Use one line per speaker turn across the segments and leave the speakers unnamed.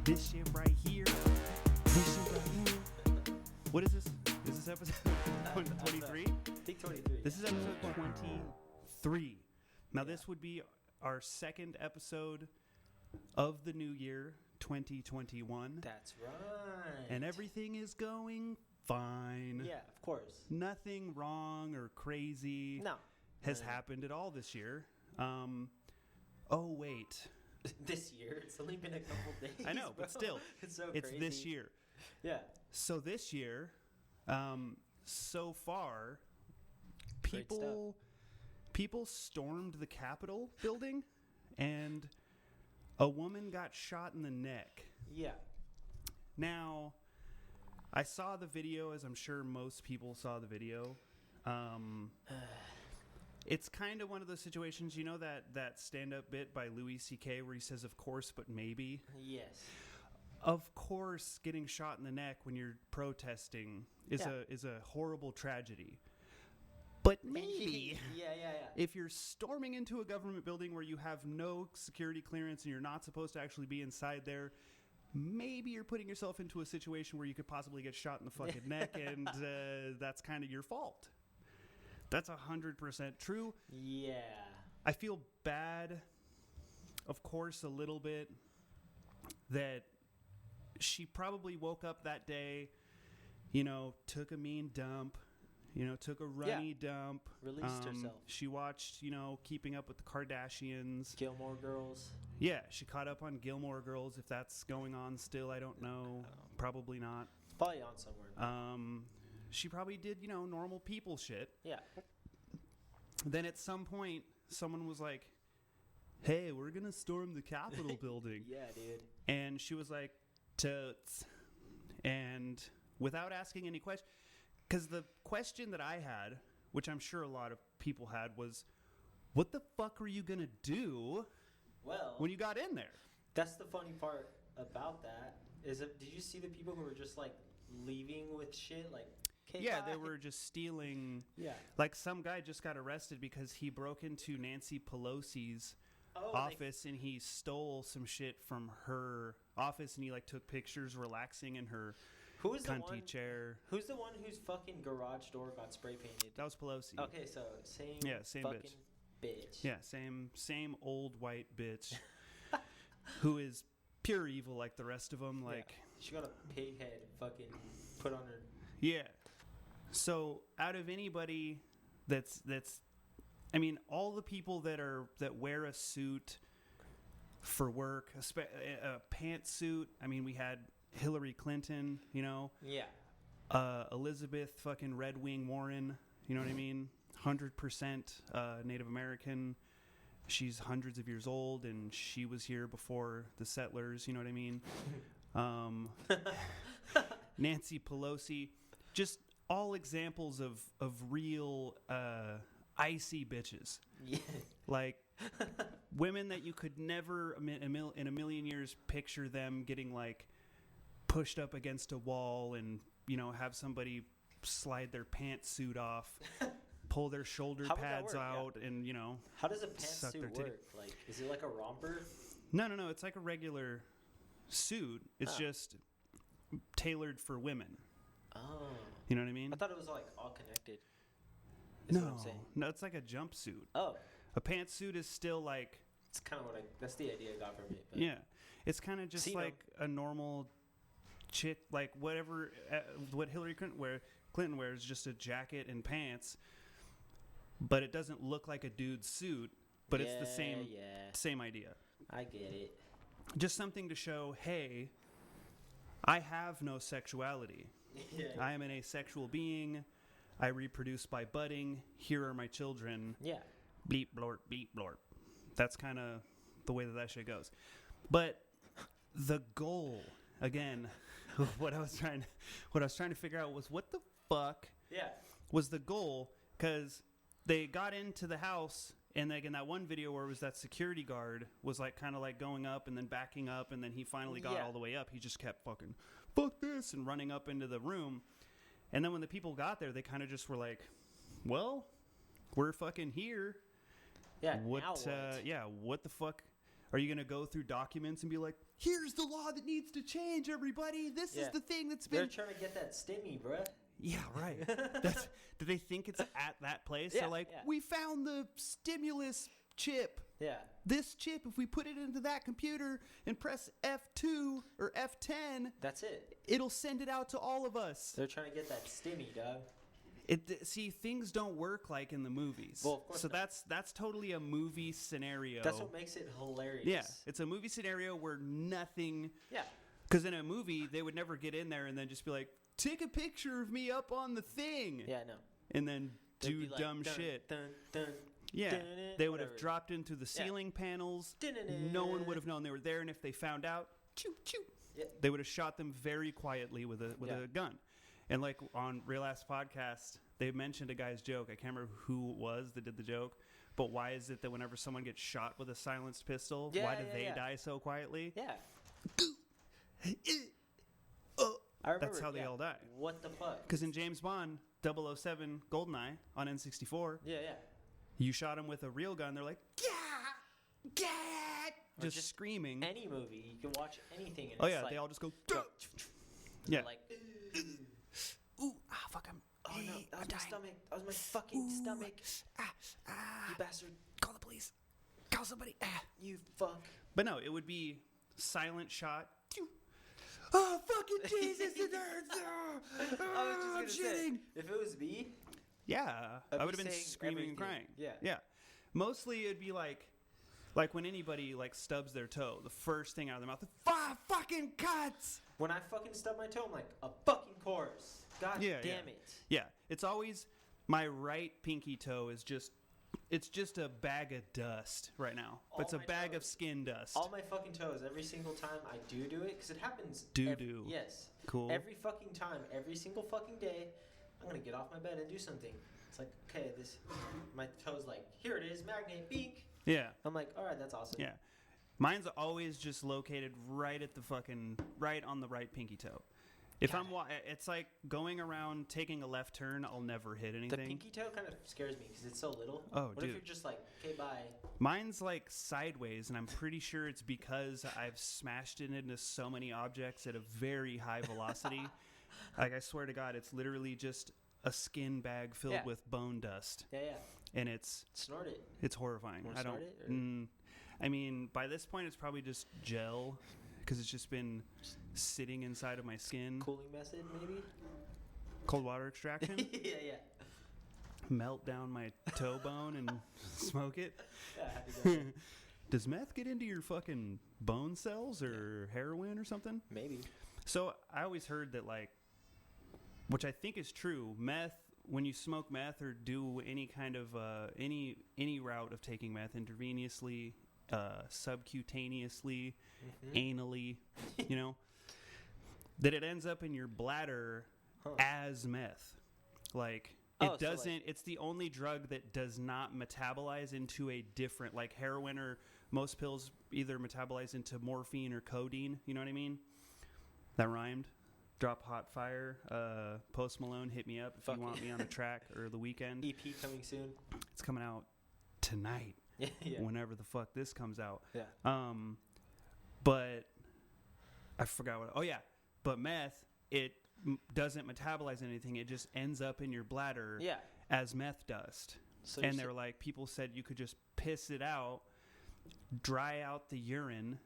This shit right here. This shit right here. What is this? Is this episode 23?
I think 23.
This is episode 23. Now, this would be our second episode of the new year, 2021.
That's right.
And everything is going fine.
Yeah, of course.
Nothing wrong or crazy has happened at all this year. Oh, wait.
This year? It's only been a couple days.
I know, but still.
It's so
It's
crazy.
this year.
Yeah.
So this year, so far,
Great
people stormed the Capitol building, and a woman got shot in the neck.
Yeah.
Now, I saw the video, as I'm sure most people saw the video. It's kind of one of those situations, you know, that stand-up bit by Louis C.K. where he says, "Of course, but maybe."
Yes.
Of course, getting shot in the neck when you're protesting is a horrible tragedy. But maybe
Yeah.
if you're storming into a government building where you have no security clearance and you're not supposed to actually be inside there, maybe you're putting yourself into a situation where you could possibly get shot in the fucking neck, and that's kind of your fault. That's 100% true.
Yeah.
I feel bad, of course, a little bit, that she probably woke up that day, you know, took a mean dump, you know, took a runny dump.
Released herself.
She watched, you know, Keeping Up with the Kardashians.
Gilmore Girls.
Yeah, she caught up on Gilmore Girls. If that's going on still, I don't know. Probably not.
It's probably on somewhere.
She probably did, you know, normal people shit.
Yeah.
Then at some point, someone was like, "Hey, we're going to storm the Capitol building."
Yeah, dude.
And she was like, "Totes." And without asking any questions, because the question that I had, which I'm sure a lot of people had, was, what the fuck were you going to do when you got in there?
That's the funny part about that. Did you see the people who were just like leaving with shit? Like,
yeah, they were just stealing.
Yeah.
Like some guy just got arrested because he broke into Nancy Pelosi's office and he stole some shit from her office, and he like took pictures relaxing in her cunty chair.
Who's the one whose fucking garage door got spray painted?
That was Pelosi.
Okay, so same fucking bitch.
Yeah, same old white bitch who is pure evil like the rest of them. Like
she got a pig head fucking put on her.
Yeah. So out of anybody that's I mean, all the people that wear a suit for work, a pantsuit. I mean, we had Hillary Clinton, you know.
Yeah.
Elizabeth fucking Red Wing Warren, you know what I mean? 100% Native American. She's hundreds of years old, and she was here before the settlers, you know what I mean? Nancy Pelosi, just all examples of real icy bitches.
Yeah.
Like women that you could never in a million years picture them getting like pushed up against a wall and, you know, have somebody slide their pantsuit off, pull their shoulder pads out, and, you know.
How does a pantsuit work? Like, is it like a romper?
No. It's like a regular suit. It's just tailored for women.
Oh.
You know what I mean?
I thought it was like all connected. What I'm saying.
No, it's like a jumpsuit.
Oh.
A pantsuit is still like.
It's kind of that's the idea I got from it. But.
Yeah. It's kind of just like a normal chick, like whatever, what Hillary Clinton wears, just a jacket and pants, but it doesn't look like a dude's suit, but it's the same idea.
I get it.
Just something to show, hey, I have no sexuality.
Yeah.
I am an asexual being. I reproduce by budding. Here are my children.
Yeah.
Bleep, blorp, beep, blorp. That's kind of the way that shit goes. But the goal, again, what I was trying to figure out was what the fuck was the goal, because they got into the house, and like in that one video where it was that security guard was like kind of like going up and then backing up, and then he finally got all the way up. He just kept fucking fuck this and running up into the room. And then when the people got there, they kind of just were like, well, we're fucking here.
Yeah.
What the fuck? Are you going to go through documents and be like, here's the law that needs to change, everybody. This is the thing that's
They're
been...
trying to get that stimmy, bruh.
Yeah, right. Do they think it's at that place?
Yeah,
They're like, we found the stimulus chip.
Yeah.
This chip, if we put it into that computer and press F2 or F10,
that's it.
It'll send it out to all of us.
They're trying to get that stimmy, dog.
See, things don't work like in the movies.
Well, of course not.
That's totally a movie scenario.
That's what makes it hilarious.
Yeah, it's a movie scenario where nothing...
Yeah.
Because in a movie, they would never get in there and then just be like, take a picture of me up on the thing.
Yeah, no.
And then do
like,
dumb
dun,
shit.
Dun, dun,
Yeah,
dun,
they would have
whatever.
dropped into the ceiling panels.
Dun, dun, dun.
No one would have known they were there, and if they found out, choo choo,
Yeah.
they would have shot them very quietly with a gun. And like on Real Ass Podcast, they mentioned a guy's joke. I can't remember who it was that did the joke, but why is it that whenever someone gets shot with a silenced pistol, why do they die so quietly?
Yeah. I remember,
That's how they all die.
What the fuck?
Because in James Bond 007 GoldenEye on N64,
Yeah.
you shot them with a real gun. They're like, yeah, just screaming.
Any movie, you can watch anything. And
Oh
it's
yeah,
like,
they all just go.
Go,
Yeah.
Like,
Ooh, fuck him.
oh no, that was my stomach. That was my fucking stomach. You bastard.
Call the police. Call somebody.
You fuck.
But no, it would be silent shot. Oh, fucking Jesus, it hurts.
I was just gonna say, if it was me,
Yeah,
I'd
I
be
would have been
saying
screaming and
everything.
crying.
Yeah.
Mostly it'd be like when anybody like stubs their toe, the first thing out of their mouth is fucking cuts.
when I fucking stub my toe, I'm like, a fucking course. God damn it.
Yeah, it's always my right pinky toe is just. It's just a bag of dust right now.
All
It's a
my
bag of
toes.
skin dust.
All my fucking toes, every single time I do it, because it happens.
Do.
Yes.
Cool.
Every fucking time, every single fucking day, I'm going to get off my bed and do something. It's like, okay, my toe's like, here it is, magnet, beak.
Yeah.
I'm like, all right, that's awesome.
Yeah. Mine's always just located right at the right on the right pinky toe. If
God.
it's like going around taking a left turn, I'll never hit anything.
The pinky toe kind of scares me because it's so little.
Oh,
what
dude.
if you're just like, okay, bye.
Mine's like sideways, and I'm pretty sure it's because I've smashed it into so many objects at a very high velocity. Like, I swear to God, it's literally just a skin bag filled with bone dust.
Yeah.
And it's
Snort it.
It's horrifying.
Wanna
I don't.
snort it, or-
I mean, by this point, it's probably just gel because it's just been sitting inside of my skin.
Cooling method, maybe?
Cold water extraction.
yeah.
Melt down my toe bone and smoke it.
Yeah, I had to go there.
Does meth get into your fucking bone cells or heroin or something?
Maybe.
So I always heard that, like, which I think is true, meth, when you smoke meth or do any kind of any route of taking meth intravenously, subcutaneously, anally, you know, that it ends up in your bladder as meth. Like, it doesn't, it's the only drug that does not metabolize into a different, like heroin or most pills either metabolize into morphine or codeine. You know what I mean? That rhymed. Drop Hot Fire. Post Malone, hit me up if you want me on a track or the weekend.
EP coming soon.
It's coming out tonight.
Yeah.
Whenever the fuck this comes out.
Yeah.
But I forgot what. Oh yeah, but meth, it doesn't metabolize anything. It just ends up in your bladder.
Yeah.
As meth dust.
So
And they were like, people said you could just piss it out, dry out the urine.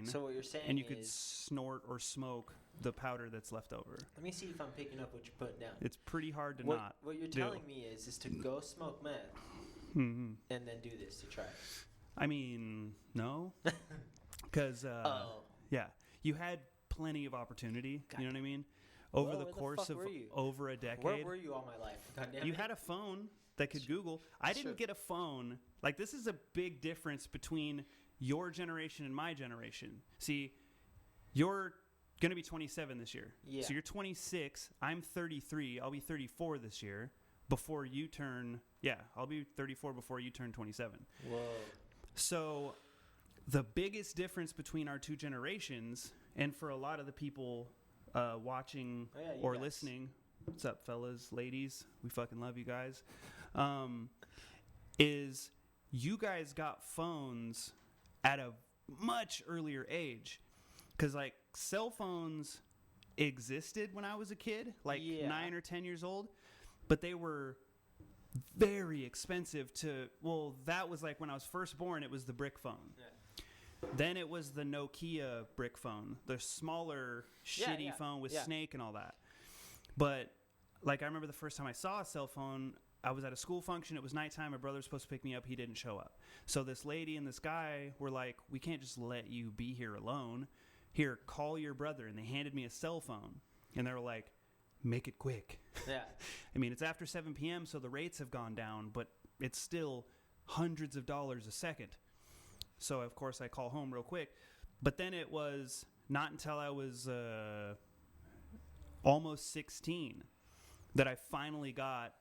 So what you're saying
and you
is,
could snort or smoke the powder that's left over.
let me see if I'm picking up what you're putting down.
It's pretty hard to
what,
not.
What you're
do.
telling me is to go smoke meth
Mm-hmm.
and then do this to try.
I mean, no, because yeah, you had plenty of opportunity.
God.
You know what I mean? Over
Well,
the
where the
course
fuck
of
were you?
over a decade,
Where were you all my life? God damn
you
it.
had a phone that could Google. I didn't
Sure.
get a phone. Like, this is a big difference between your generation and my generation. See, you're going to be 27 this year.
Yeah.
So you're 26. I'm 33. I'll be 34 this year before you turn. Yeah, I'll be 34 before you turn 27.
Whoa.
So the biggest difference between our two generations, and for a lot of the people watching
Oh, yeah, you
or
guys.
listening, what's up, fellas, ladies? We fucking love you guys. Is you guys got phones at a much earlier age. Because, like, cell phones existed when I was a kid, like 9 or 10 years old, but they were very expensive to, well, that was like when I was first born, it was the brick phone. Yeah. Then it was the Nokia brick phone, the smaller, shitty phone with Snake and all that. But, like, I remember the first time I saw a cell phone, I was at a school function. It was nighttime. My brother was supposed to pick me up. He didn't show up. So this lady and this guy were like, we can't just let you be here alone. Here, call your brother. And they handed me a cell phone. And they were like, make it quick.
Yeah.
I mean, it's after 7 p.m., so the rates have gone down, but it's still hundreds of dollars a second. So, of course, I call home real quick. But then it was not until I was almost 16 that I finally got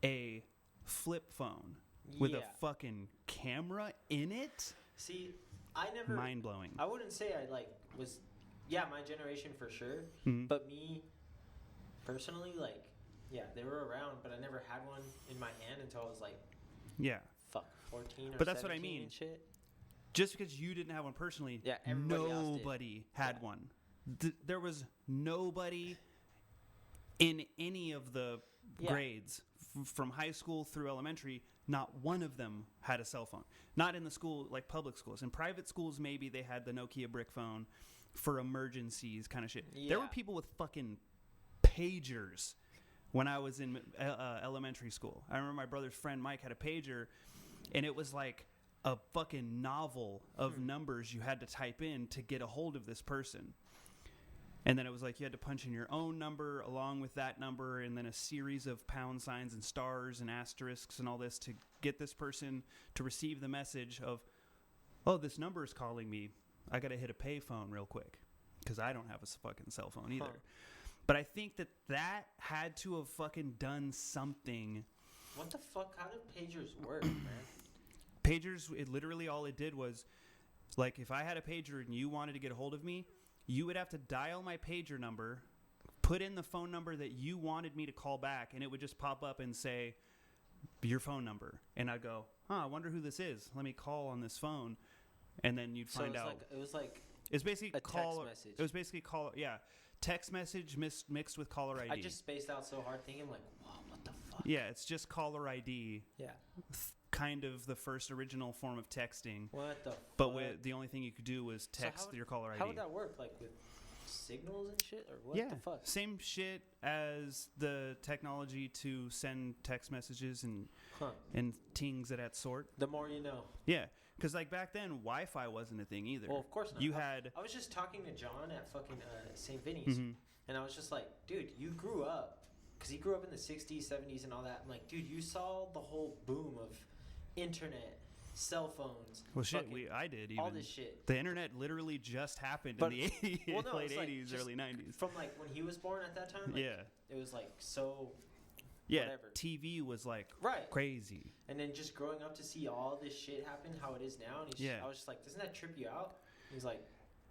a flip phone with a fucking camera in it.
See, I never...
Mind-blowing.
I wouldn't say I, like, was... Yeah, my generation for sure.
Mm-hmm.
But me, personally, like, yeah, they were around, but I never had one in my hand until I was, like...
Yeah.
14 or
but that's what I mean.
And shit.
Just because you didn't have one personally,
nobody
had one. There was nobody in any of the grades from high school through elementary. Not one of them had a cell phone. Not in the school, like public schools. In private schools, maybe they had the Nokia brick phone for emergencies kind of shit. Yeah. There were people with fucking pagers when I was in elementary school. I remember my brother's friend Mike had a pager, and it was like a fucking novel of numbers you had to type in to get a hold of this person. And then it was like you had to punch in your own number along with that number, and then a series of pound signs and stars and asterisks and all this to get this person to receive the message of, oh, this number is calling me. I got to hit a pay phone real quick because I don't have a fucking cell phone either. But I think that had to have fucking done something.
What the fuck? How did pagers work, man?
Pagers, it literally all it did was, like, if I had a pager and you wanted to get a hold of me, you would have to dial my pager number, put in the phone number that you wanted me to call back, and it would just pop up and say, your phone number. And I'd go, I wonder who this is. Let me call on this phone. And then you'd find out.
It was like
it's basically
a text message.
It was basically text message mixed with caller ID.
I just spaced out so hard thinking like, wow, what the fuck?
Yeah, it's just caller ID.
Yeah.
Kind of the first original form of texting.
What the
fuck? But the only thing you could do was text your caller ID.
How would that work? Like with signals and shit? Or what the fuck?
Same shit as the technology to send text messages and things of that sort.
The more you know.
Yeah. Because, like, back then, Wi-Fi wasn't a thing either.
Well, of course not.
I
was just talking to John at fucking St. Vinny's, and I was just like, dude, you grew up. Because he grew up in the 60s, 70s, and all that. I'm like, dude, you saw the whole boom of internet, cell phones.
Well, shit, I did even.
All this shit.
The internet literally just happened in the late 80s, early 90s.
From, like, when he was born at that time? Like, it was, like, so...
Yeah,
whatever.
TV was like crazy.
And then just growing up to see all this shit happen, how it is now, and I was just like, doesn't that trip you out? He's like,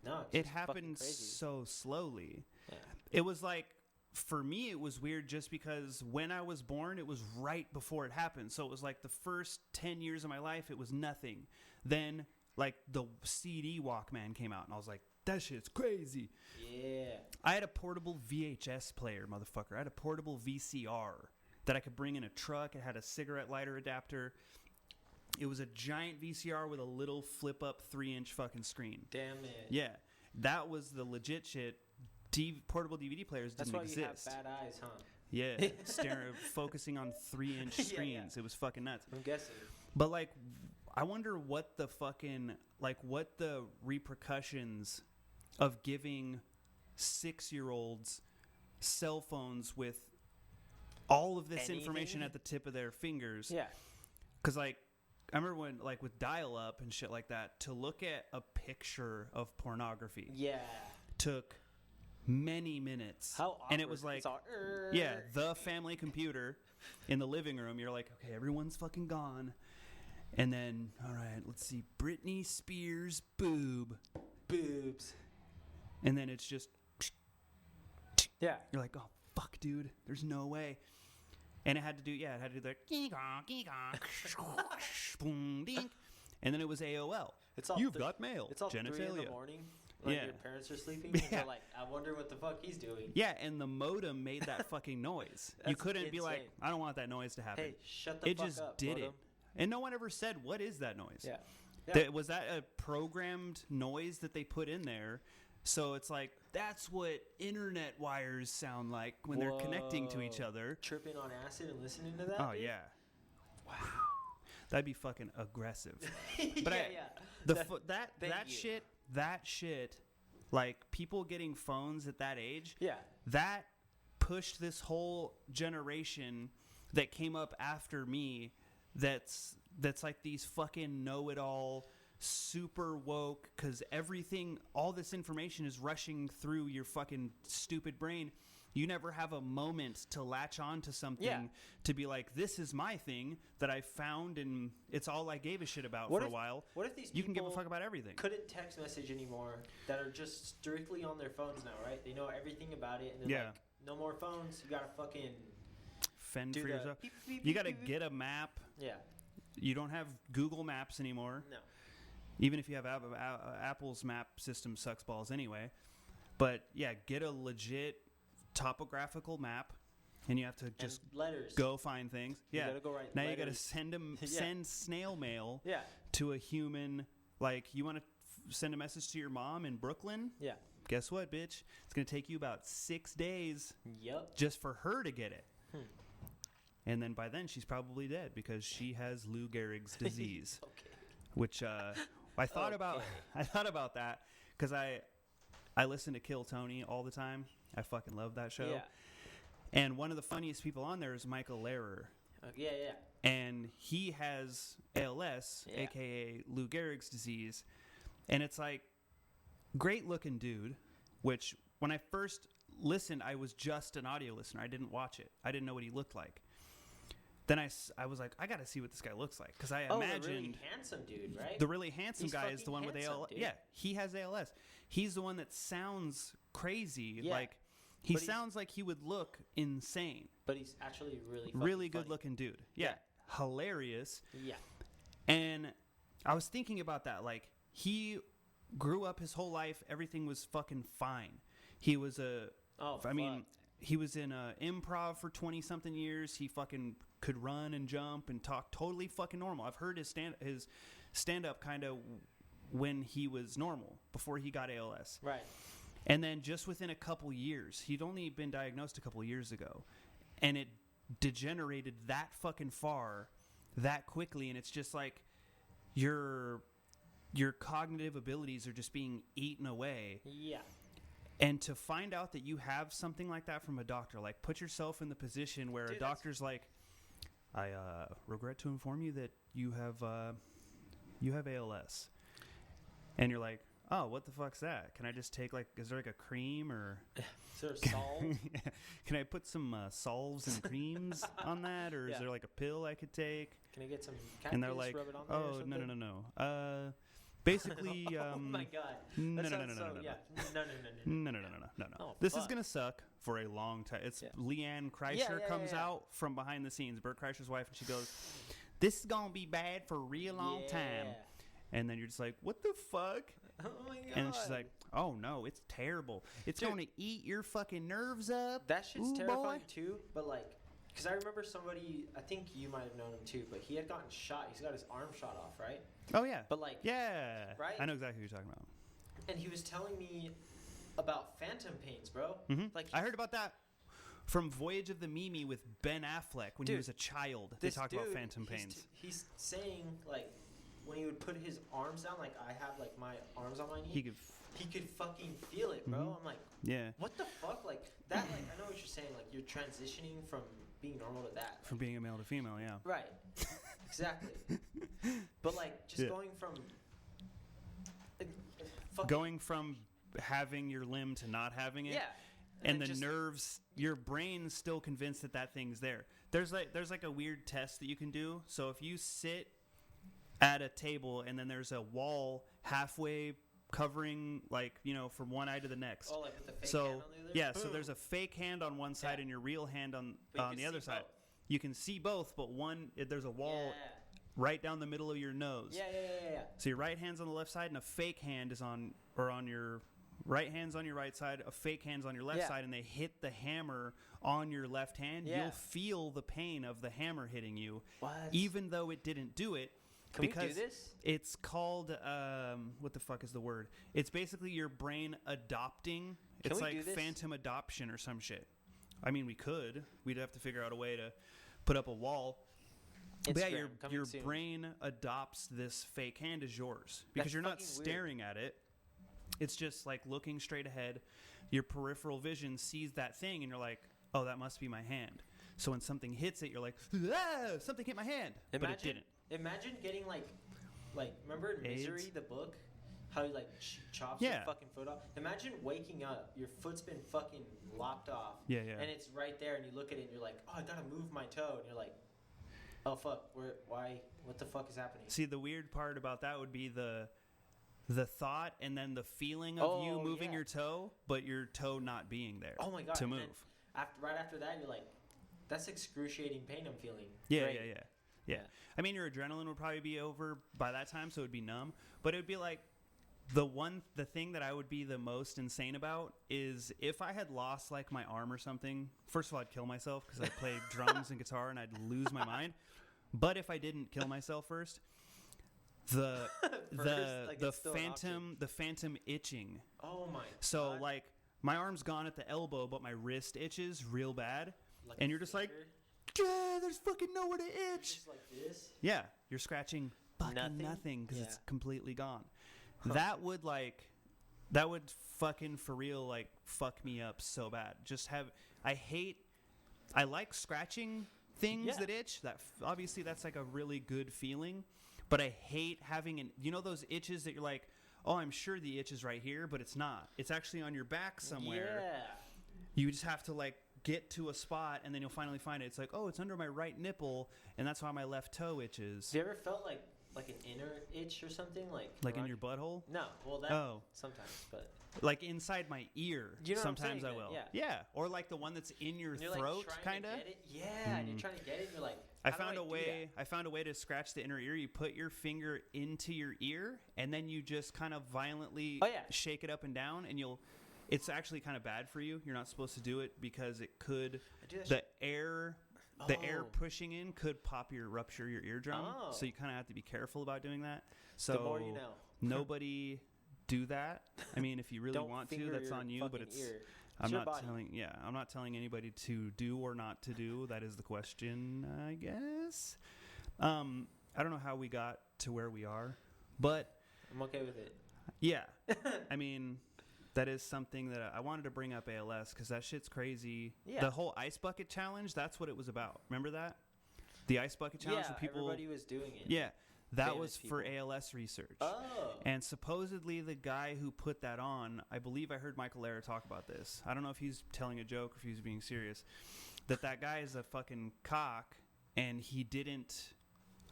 no,
it happened so slowly. Yeah. It was like, for me, it was weird just because when I was born, it was right before it happened. So it was like the first 10 years of my life, it was nothing. Then, like, the CD Walkman came out, and I was like, that shit's crazy.
Yeah.
I had a portable VHS player, motherfucker. I had a portable VCR that I could bring in a truck. It had a cigarette lighter adapter. It was a giant VCR with a little flip-up 3-inch fucking screen.
Damn it.
Yeah. That was the legit shit. Portable DVD players didn't exist.
That's why you have bad eyes, huh?
Yeah. Focusing on 3-inch screens. Yeah. It was fucking nuts.
I'm guessing.
But, like, I wonder what the fucking... Like, what the repercussions of giving 6-year-olds cell phones with all of this information at the tip of their fingers.
Yeah.
Because, like, I remember when, like, with dial-up and shit like that, to look at a picture of pornography took many minutes.
How awkward.
And it was like, the family computer in the living room. You're like, okay, everyone's fucking gone. And then, all right, let's see, Britney Spears boobs. And then it's just, you're like, oh, fuck, dude, there's no way. And it had to do the boom, ding. And then it was AOL.
It's all
You've got mail.
It's all 3 in the
Genitalia.
morning. Like
Yeah.
your parents are sleeping. And
Yeah.
you're like, I wonder what the fuck he's doing.
Yeah, and the modem made that fucking noise. You
That's
couldn't be like,
insane.
I don't want that noise to happen.
Hey, shut the
It
fuck
just
up,
did
modem.
it. And no one ever said, what is that noise?
Yeah.
Was that a programmed noise that they put in there? So it's like, that's what internet wires sound like when they're connecting to each
Whoa.
Other.
Tripping on acid and listening to that?
Oh,
dude?
yeah. Wow. That'd be fucking aggressive.
But
That shit, like people getting phones at that age,
Yeah.
that pushed this whole generation that came up after me that's like these fucking know-it-all, super woke, because all this information is rushing through your fucking stupid brain. You never have a moment to latch on to something to be like, this is my thing that I found and it's all I gave a shit about for a while.
What if these people
You can give a fuck about everything.
couldn't text message anymore, that are just strictly on their phones now, right? They know everything about it, and they're like, no more phones. You gotta fucking
Fend
do
for
the
yourself.
beep, beep,
You
beep,
got to
beep, beep.
get a map.
Yeah.
You don't have Google Maps anymore.
No.
Even if you have Apple's map system sucks balls anyway. But yeah, get a legit topographical map, and you have to just
and letters.
go find things.
You
Yeah.
gotta go write
Now
letters.
you got to send them
Yeah.
send snail mail
Yeah.
to a human. Like you want to send a message to your mom in Brooklyn.
Yeah.
Guess what, bitch? It's gonna take you about 6 days
Yep.
just for her to get it.
Hmm.
And then by then she's probably dead because she has Lou Gehrig's disease.
Okay.
Which I thought about. I thought about that because I listen to Kill Tony all the time. I fucking love that show.
Yeah.
And one of the funniest people on there is Michael Lehrer,
Yeah.
and he has ALS,
Yeah.
aka Lou Gehrig's disease, and it's like great looking dude. Which when I first listened, I was just an audio listener. I didn't watch it. I didn't know what he looked like. Then I was like, I got to see what this guy looks like because I imagined
the really handsome dude, right?
the really handsome
He's
guy is the one
fucking
with
handsome,
ALS.
dude.
Yeah, he has ALS. He's the one that sounds crazy.
Yeah.
Like he sounds like he would look insane.
But he's actually really fucking
Really
funny.
good looking dude. Yeah. Hilarious.
Yeah.
And I was thinking about that. Like he grew up his whole life. Everything was fucking fine. He was he was in improv for 20 something years. He fucking could run and jump and talk totally fucking normal. I've heard his stand up kind of when he was normal before he got ALS.
Right.
And then just within a couple years, he'd only been diagnosed a couple years ago, and it degenerated that fucking far that quickly, and it's just like your cognitive abilities are just being eaten away.
Yeah.
And to find out that you have something like that from a doctor, like put yourself in the position where a doctor's like, I regret to inform you that you have ALS. And you're like, oh, what the fuck's that? Can I just take is there like a cream or
Is there a solve?
can I put some salves and creams on that, or is there like a pill I could take?
Can I get some
And they're
cactus,
like,
rub it on there or
oh,
something?
no. Basically,
oh my god.
no.
Oh,
This is
fuck.
gonna suck for a long time. It's
Yeah.
Leanne Kreischer comes out from behind the scenes, Bert Kreischer's wife, and she goes, "This is gonna be bad for a real long time." And then you're just like, "What the fuck?"
Oh my god.
And she's like, "Oh no, it's terrible. It's
Dude.
gonna eat your fucking nerves up."
That shit's
Ooh,
terrifying
boy.
too, but like, because I remember somebody, I think you might have known him too, but he had gotten shot. He's got his arm shot off, right?
Oh yeah.
But like,
Yeah.
Right?
I know exactly what you're talking about.
and he was telling me about phantom pains, bro.
Mhm.
Like,
I heard about that from Voyage of the Mimi with Ben Affleck when he
Dude,
was a child. They
this
talked about
dude,
phantom pains.
He's saying like, when he would put his arms down, like I have like my arms on my knee,
He could,
he could fucking feel it, bro.
Mhm.
I'm like,
yeah,
what the fuck? Like that, like I know what you're saying. Like you're transitioning from being normal to that.
from being a male to female, yeah.
Right. Exactly. But like just
Yeah.
going from fucking,
Going from having your limb to not having it,
yeah,
and
then
the
just,
nerves, your brain's still convinced that that thing's there. There's like a weird test that you can do. So if you sit at a table and then there's a wall halfway covering, like, from one eye to the next.
Oh, like with the fake
So
hand on the other.
yeah, so
Boom.
there's a fake hand on one side
Yeah.
and your real hand on
But you
on
can
the other
see
side.
both.
You can see both, but there's a wall
Yeah.
right down the middle of your nose.
Yeah.
So your right hand's on the left side, and a fake hand is on your right hand's on your right side, a fake hand's on your left side, and they hit the hammer on your left hand. You'll feel the pain of the hammer hitting you, even though it didn't do it.
Can
because
we do this?
It's called what the fuck is the word? It's basically your brain adopting. It's like phantom adoption or some shit. I mean, we could. We'd have to figure out a way to put up a wall. But yeah, your brain adopts this fake hand as yours because you're not staring at it. It's just like looking straight ahead. Your peripheral vision sees that thing, and you're like, "Oh, that must be my hand." So when something hits it, you're like, "Ah, something hit my hand," but it didn't.
Imagine getting like remember in Misery, the book, how he like chops your fucking foot off. Imagine waking up, your foot's been fucking lopped off, and it's right there, and you look at it, and you're like, "Oh, I gotta move my toe," and you're like, "Oh fuck, why? What the fuck is happening?"
See, the weird part about that would be the thought and then the feeling of you moving your toe, but your toe not being there.
Oh my god!
To move.
Right after that, you're like, "That's excruciating pain I'm feeling."
Yeah. I mean, your adrenaline would probably be over by that time, so it would be numb. But it would be like the thing that I would be the most insane about is if I had lost like my arm or something. First of all, I'd kill myself because I play drums and guitar and I'd lose my mind. But if I didn't kill myself first, the phantom itching.
Oh my!
So God. Like my arm's gone at the elbow, but my wrist itches real bad, like and you're just like. Yeah, there's fucking nowhere to itch.
Just like this?
Yeah, you're scratching fucking nothing because it's completely gone. Huh. That would fucking for real like fuck me up so bad. I like scratching things that itch. That obviously that's like a really good feeling, but I hate having those itches that you're like, oh, I'm sure the itch is right here, but it's not. It's actually on your back somewhere. Yeah. You just have to like get to a spot, and then you'll finally find it. It's like, oh, it's under my right nipple, and that's why my left toe itches.
Have you ever felt like an inner itch or something? Like
in your butthole?
No. Well, sometimes, but...
Like inside my ear.
You know
sometimes
what I'm
I will.
Yeah.
Or like the one that's in your throat, kind of.
And you're trying to get it, and you're like...
I found a way to scratch the inner ear. You put your finger into your ear, and then you just kind of violently shake it up and down, and it's actually kind of bad for you. You're not supposed to do it because it could the air pushing in could rupture your eardrum. Oh. So you kind of have to be careful about doing that. So
the more you know.
Nobody do that. I mean, if you really want to, that's on you. But I'm not telling anybody to do or not to do. That is the question, I guess. I don't know how we got to where we are, but
I'm okay with it.
Yeah, I mean. That is something that I wanted to bring up ALS because that shit's crazy. Yeah. The whole ice bucket challenge, that's what it was about. Remember that? The ice bucket challenge where people...
everybody was doing it.
Yeah, that was for ALS research. Oh. And supposedly the guy who put that on, I believe I heard Michael Lehrer talk about this. I don't know if he's telling a joke or if he's being serious. That guy is a fucking cock and he didn't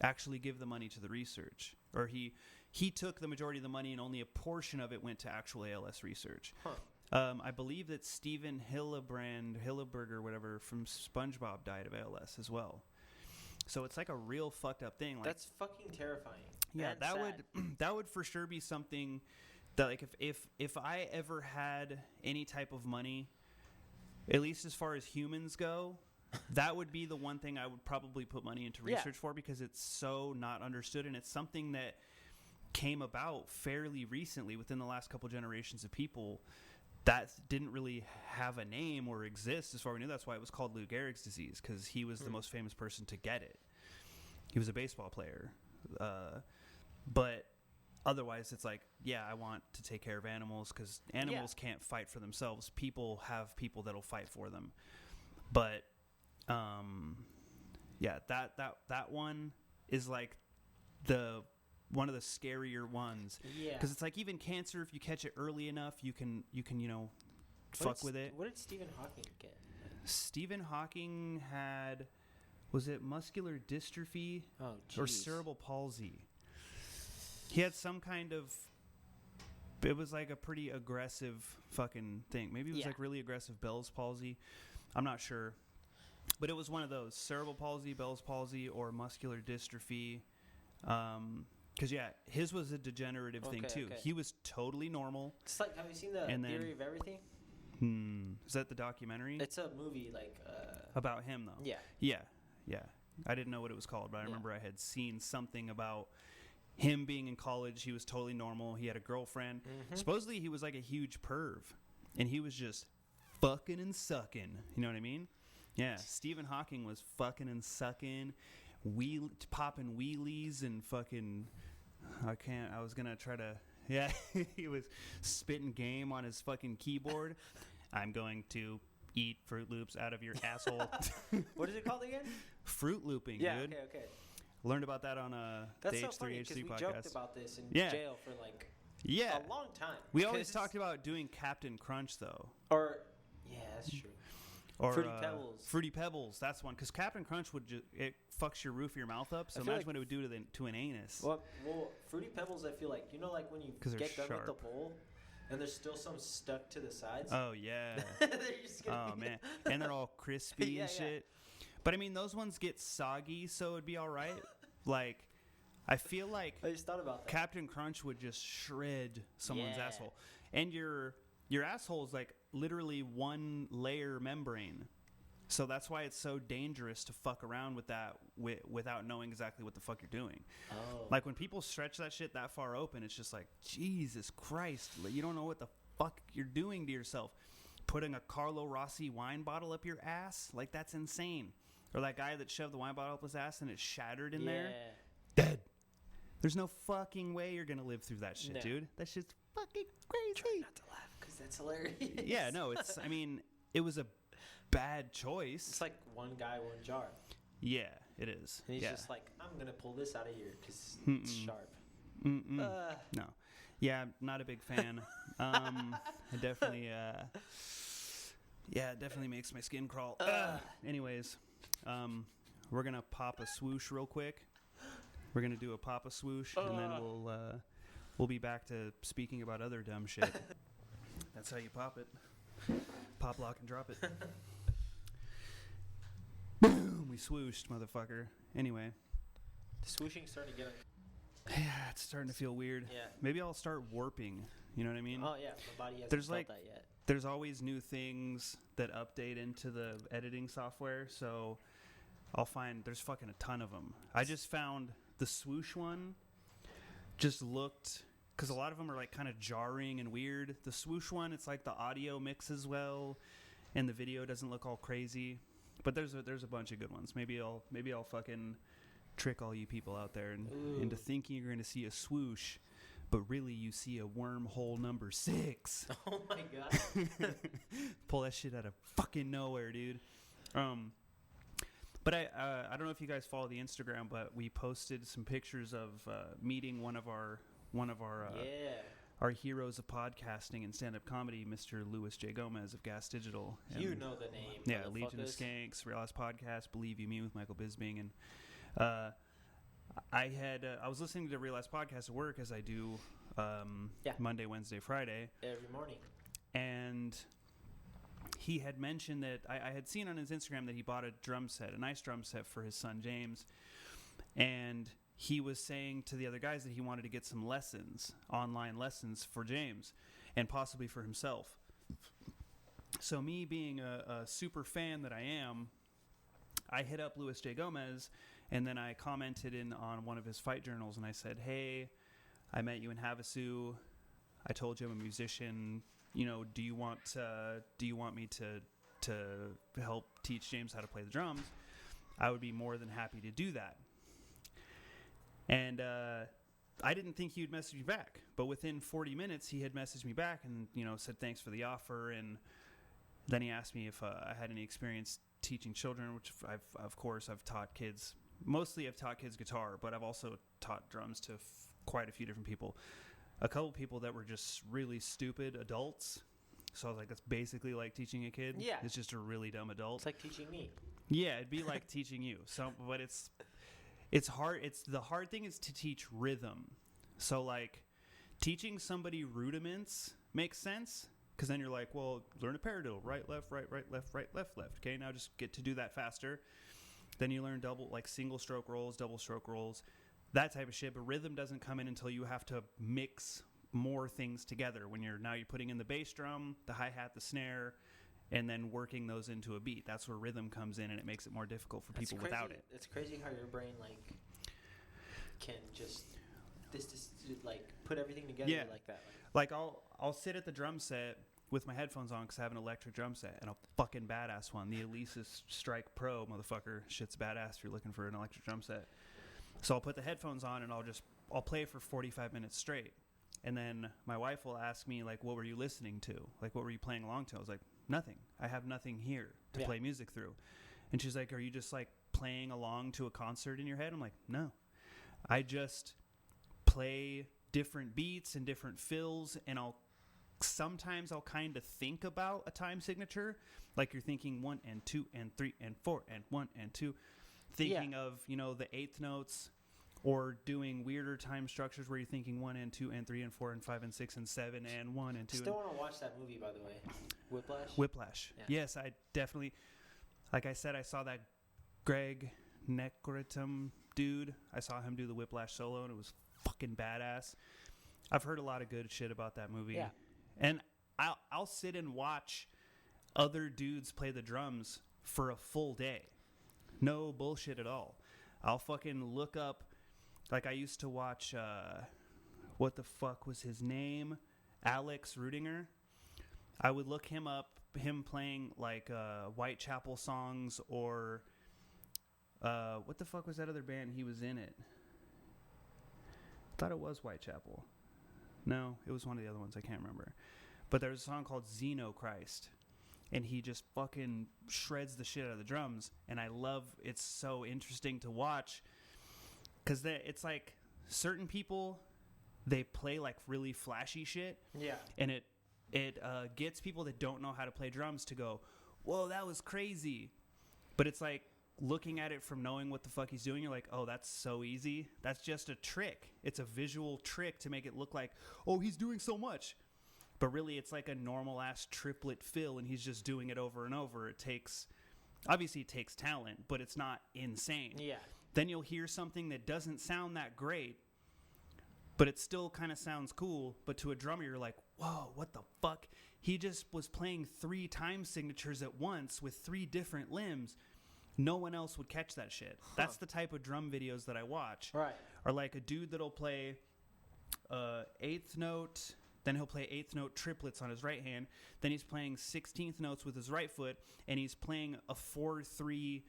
actually give the money to the research. Or he took the majority of the money and only a portion of it went to actual ALS research. Huh. I believe that Steven Hillenburger, whatever, from SpongeBob died of ALS as well. So it's like a real fucked up thing. Like,
that's fucking terrifying.
Yeah, that would for sure be something that like if I ever had any type of money, at least as far as humans go, that would be the one thing I would probably put money into research for because it's so not understood and it's something that came about fairly recently within the last couple generations of people that didn't really have a name or exist as far as we knew. That's why it was called Lou Gehrig's disease because he was the most famous person to get it. He was a baseball player. But otherwise it's like, I want to take care of animals because animals can't fight for themselves. People have people that'll fight for them. But that one is like one of the scarier ones. Yeah. Because it's like even cancer, if you catch it early enough, you can fuck with it.
What did Stephen Hawking get?
Stephen Hawking had, was it muscular dystrophy or cerebral palsy? He had some kind of, it was like a pretty aggressive fucking thing. Maybe it was like really aggressive Bell's palsy. I'm not sure. But it was one of those, cerebral palsy, Bell's palsy, or muscular dystrophy. Because his was a degenerative thing too.
Okay.
He was totally normal.
It's like, have you seen the Theory of Everything?
Is that the documentary?
It's a movie like
about him though.
Yeah.
Yeah. I didn't know what it was called, but I remember I had seen something about him being in college. He was totally normal. He had a girlfriend. Mm-hmm. Supposedly he was like a huge perv, and he was just fucking and sucking. You know what I mean? Yeah. Stephen Hawking was fucking and sucking, popping wheelies and fucking. I was gonna try to. Yeah, he was spitting game on his fucking keyboard. I'm going to eat Fruit Loops out of your asshole.
What is it called again?
Fruit looping,
yeah,
dude.
Okay.
Learned about that on the
That's so
H3
funny,
H3
we
podcast.
joked about this in jail for like a long time.
We always talked about doing Captain Crunch though.
Or that's true.
Or
Fruity Pebbles.
Fruity Pebbles, that's one. Because Captain Crunch it fucks your roof of your mouth up. So imagine what it would do to an anus.
Well, Fruity Pebbles, I feel like, like when you get done with the bowl, and there's still some stuck to the sides.
Oh yeah. Oh man, and they're all crispy and shit. But I mean, those ones get soggy, so it'd be all right. Like, I feel like
I just thought about that.
Captain Crunch would just shred someone's asshole, and your asshole is like literally one layer membrane. So that's why it's so dangerous to fuck around with that without knowing exactly what the fuck you're doing. Oh. Like when people stretch that shit that far open, it's just like, Jesus Christ, you don't know what the fuck you're doing to yourself. Putting a Carlo Rossi wine bottle up your ass, like that's insane. Or that guy that shoved the wine bottle up his ass and it shattered in there. Dead. There's no fucking way you're gonna live through that shit, dude. That shit's fucking crazy.
Try not to laugh because that's hilarious.
Yeah, no, it was a bad choice.
It's like one guy, one jar.
Yeah, it is.
And he's just like, I'm gonna pull this out of here because it's sharp.
No. Yeah, I'm not a big fan. It definitely, it definitely makes my skin crawl. Anyways, we're gonna pop a swoosh real quick. We're gonna do a pop a swoosh, and then we'll be back to speaking about other dumb shit. That's how you pop it. Pop, lock, and drop it. Boom! We swooshed, motherfucker. Anyway.
The swooshing's starting to get...
Yeah, it's starting to feel weird.
Yeah.
Maybe I'll start warping. You know what I mean?
Oh, yeah. My body hasn't felt that yet.
There's always new things that update into the editing software, so there's fucking a ton of them. I just found the swoosh one just looked... Because a lot of them are like kind of jarring and weird. The swoosh one, it's like the audio mixes well, and the video doesn't look all crazy. But there's a bunch of good ones. Maybe I'll fucking trick all you people out there into thinking you're going to see a swoosh, but really you see a wormhole number 6.
Oh my god!
Pull that shit out of fucking nowhere, dude. But I don't know if you guys follow the Instagram, but we posted some pictures of meeting one of our heroes of podcasting and stand-up comedy, Mr. Louis J. Gomez of Gas Digital. And
you know the name.
Yeah, Legion of Skanks, Realize Podcast, Believe You Me with Michael Bisbing. And I was listening to Realize Podcast at work, as I do Monday, Wednesday, Friday.
Every morning.
And he had mentioned that I had seen on his Instagram that he bought a nice drum set for his son, James. And he was saying to the other guys that he wanted to get some online lessons for James and possibly for himself. So me being a super fan that I am, I hit up Louis J. Gomez, and then I commented on one of his fight journals, and I said, hey, I met you in Havasu. I told you I'm a musician. You know, do you want me to help teach James how to play the drums? I would be more than happy to do that. And I didn't think he would message me back, but within 40 minutes he had messaged me back and said thanks for the offer, and then he asked me if I had any experience teaching children, which I've taught kids. Mostly I've taught kids guitar, but I've also taught drums to quite a few different people. A couple people that were just really stupid adults. So I was like, that's basically like teaching a kid.
Yeah.
It's just a really dumb adult.
It's like teaching me.
Yeah, it'd be like teaching you. But it's hard. The hard thing is to teach rhythm. So like teaching somebody rudiments makes sense, because then you're like, well, learn a paradiddle, right, left, left. Okay, now just get to do that faster. Then you learn single stroke rolls, double stroke rolls. that type of shit. But rhythm doesn't come in until you have to mix more things together. When you're putting in the bass drum, the hi-hat, the snare, and then working those into a beat. That's where rhythm comes in, and it makes it more difficult for people without it.
It's crazy how your brain can just like put everything together like that.
Like I'll sit at the drum set with my headphones on because I have an electric drum set and a fucking badass one, the Alesis Strike Pro, motherfucker. Shit's badass if you're looking for an electric drum set. So I'll put the headphones on and I'll play for 45 minutes straight. And then my wife will ask me, like, what were you listening to? Like, what were you playing along to? I was like, nothing. I have nothing here to play music through. And she's like, are you just like playing along to a concert in your head? I'm like, no. I just play different beats and different fills, and sometimes I'll kind of think about a time signature, like you're thinking 1 and 2 and 3 and 4 and 1 and 2, thinking of, the eighth notes, or doing weirder time structures where you're thinking 1 and 2 and 3 and 4 and 5 and 6 and 7 and 1 and 2.
Still want to watch that movie, by the way.
Whiplash. Yeah. Yes, I definitely, like I said, I saw that Greg Nekritum dude. I saw him do the Whiplash solo, and it was fucking badass. I've heard a lot of good shit about that movie.
Yeah.
And I'll sit and watch other dudes play the drums for a full day. No bullshit at all. I'll fucking look up, like I used to watch, what the fuck was his name? Alex Rudinger. I would look him up, him playing like Whitechapel songs, or what the fuck was that other band he was in it? I thought it was Whitechapel. No, it was one of the other ones. I can't remember. But there's a song called Xenochrist, and he just fucking shreds the shit out of the drums. And I love, it's so interesting to watch, because it's like certain people, they play like really flashy shit.
Yeah.
And it gets people that don't know how to play drums to go, whoa, that was crazy. But it's like, looking at it from knowing what the fuck he's doing, you're like, oh, that's so easy. That's just a trick. It's a visual trick to make it look like, oh, he's doing so much. But really, it's like a normal-ass triplet fill, and he's just doing it over and over. Obviously it takes talent, but it's not insane.
Yeah.
Then you'll hear something that doesn't sound that great, but it still kind of sounds cool. But to a drummer, you're like, whoa, what the fuck? He just was playing 3 time signatures at once with 3 different limbs. No one else would catch that shit. That's the type of drum videos that I watch.
Right.
Are like a dude that'll play eighth note, then he'll play eighth note triplets on his right hand, then he's playing 16th notes with his right foot, and he's playing a 4/3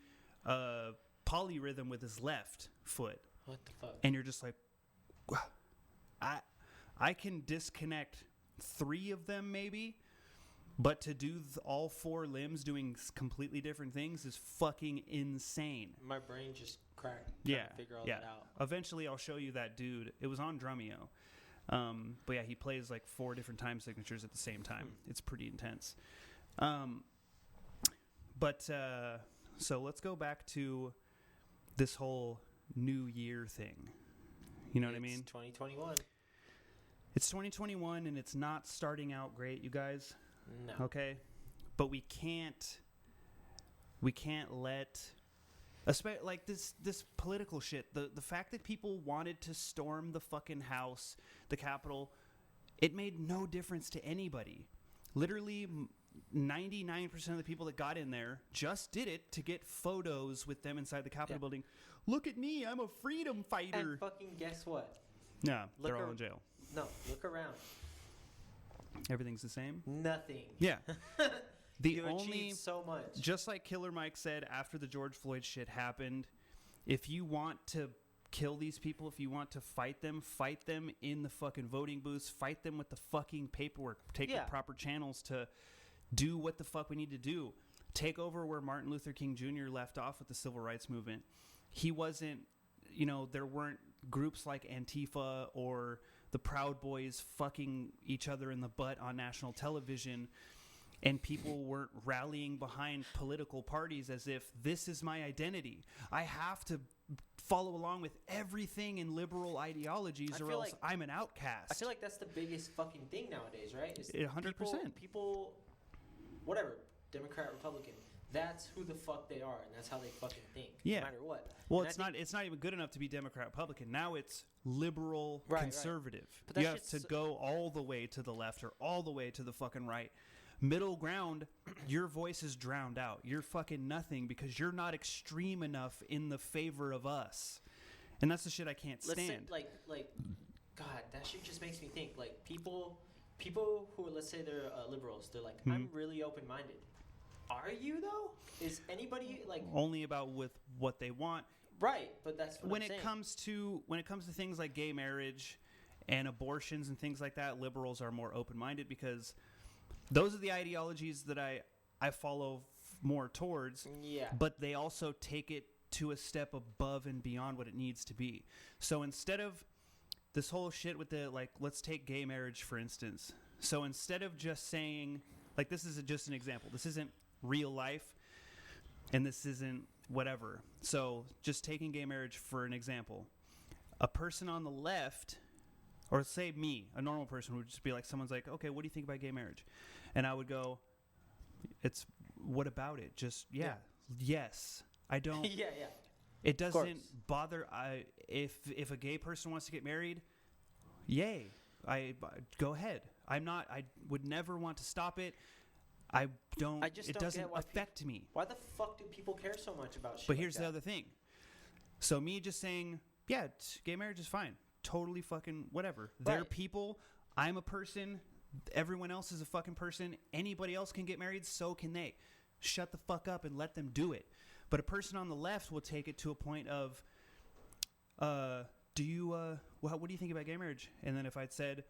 polyrhythm with his left foot.
What the fuck?
And you're just like, I can disconnect 3 of them maybe. But to do all 4 limbs doing completely different things is fucking insane.
My brain just cracked.
Yeah,
to figure all that out.
Eventually, I'll show you that dude. It was on Drumeo. But yeah, he plays like 4 different time signatures at the same time. It's pretty intense. So let's go back to this whole New Year thing. You know what I mean?
It's 2021.
It's 2021, and it's not starting out great, you guys.
No.
Okay, but we can't let, like this political shit. The fact that people wanted to storm the fucking house, the Capitol, it made no difference to anybody. Literally, 99% of the people that got in there just did it to get photos with them inside the Capitol building. Look at me, I'm a freedom fighter.
And fucking guess what?
Yeah, they're all in jail.
No, look around.
Everything's the same?
Nothing.
Yeah.
You achieved so much.
Just like Killer Mike said after the George Floyd shit happened, if you want to kill these people, if you want to fight them in the fucking voting booths, fight them with the fucking paperwork, take the proper channels to do what the fuck we need to do. Take over where Martin Luther King Jr. left off with the civil rights movement. He wasn't, there weren't groups like Antifa or the Proud Boys fucking each other in the butt on national television, and people weren't rallying behind political parties as if this is my identity. I have to follow along with everything in liberal ideologies or else I'm an outcast.
I feel like that's the biggest fucking thing nowadays, right?
100%.
People, whatever, Democrat, Republican, that's who the fuck they are, and that's how they fucking think,
Yeah.
no matter what.
Well,
And
it's not even good enough to be Democrat Republican. Now it's liberal
Right,
conservative.
But that
You have
shit's
to go all the way to the left or all the way to the fucking right. Middle ground, your voice is drowned out. You're fucking nothing because you're not extreme enough in the favor of us. And that's the shit I can't
Let's say,
stand.
like, God, that shit just makes me think. Like, people who, let's say they're liberals, they're like, I'm really open-minded. Are you, though? Is anybody, like...
Only about with what they want.
Right, but that's what
when
I'm
it
saying.
When it comes to things like gay marriage and abortions and things like that, liberals are more open-minded because those are the ideologies that I follow more towards.
Yeah.
But they also take it to a step above and beyond what it needs to be. So instead of this whole shit with the, like, let's take gay marriage, for instance. So instead of just saying, like, this is just an example. This isn't real life, and this isn't whatever. So just taking gay marriage for an example. A person on the left, or say me, a normal person, would just be like, someone's like, okay, what do you think about gay marriage? And I would go, what about it? Just, yes. I don't...
yeah.
It doesn't bother. If a gay person wants to get married, yay! Go ahead. I would never want to stop it. I don't. It doesn't affect me.
Why the fuck do people care so much about shit?
But here's the other thing. So me just saying, yeah, gay marriage is fine. Totally fucking whatever. They're
Right.
people. I'm a person. Everyone else is a fucking person. Anybody else can get married. So can they. Shut the fuck up and let them do it. But a person on the left will take it to a point of, what do you think about gay marriage? And then if I'd said,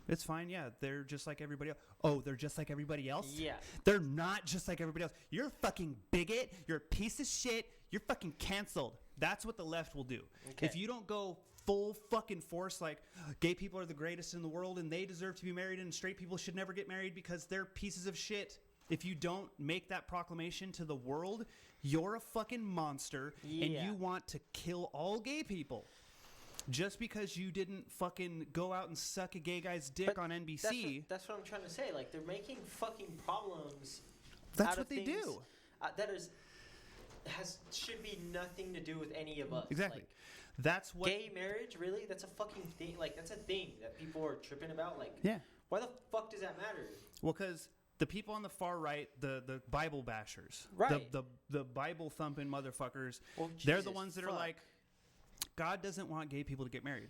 it's fine, yeah, they're just like everybody else. Oh, they're just like everybody else?
Yeah.
They're not just like everybody else. You're a fucking bigot. You're a piece of shit. You're fucking canceled. That's what the left will do.
Okay.
If you don't go full fucking force, like, gay people are the greatest in the world and they deserve to be married and straight people should never get married because they're pieces of shit. If you don't make that proclamation to the world, you're a fucking monster and you want to kill all gay people. Just because you didn't fucking go out and suck a gay guy's dick on NBC.
That's what I'm trying to say. Like, they're making fucking problems.
That's what they do.
Should be nothing to do with any of us.
Exactly.
Like,
that's what
gay marriage, really? That's a fucking thing. Like, that's a thing that people are tripping about. Like,
yeah.
Why the fuck does that matter?
Well, because the people on the far right, the Bible bashers,
right?
The Bible thumping motherfuckers, they're the ones that are like, God doesn't want gay people to get married.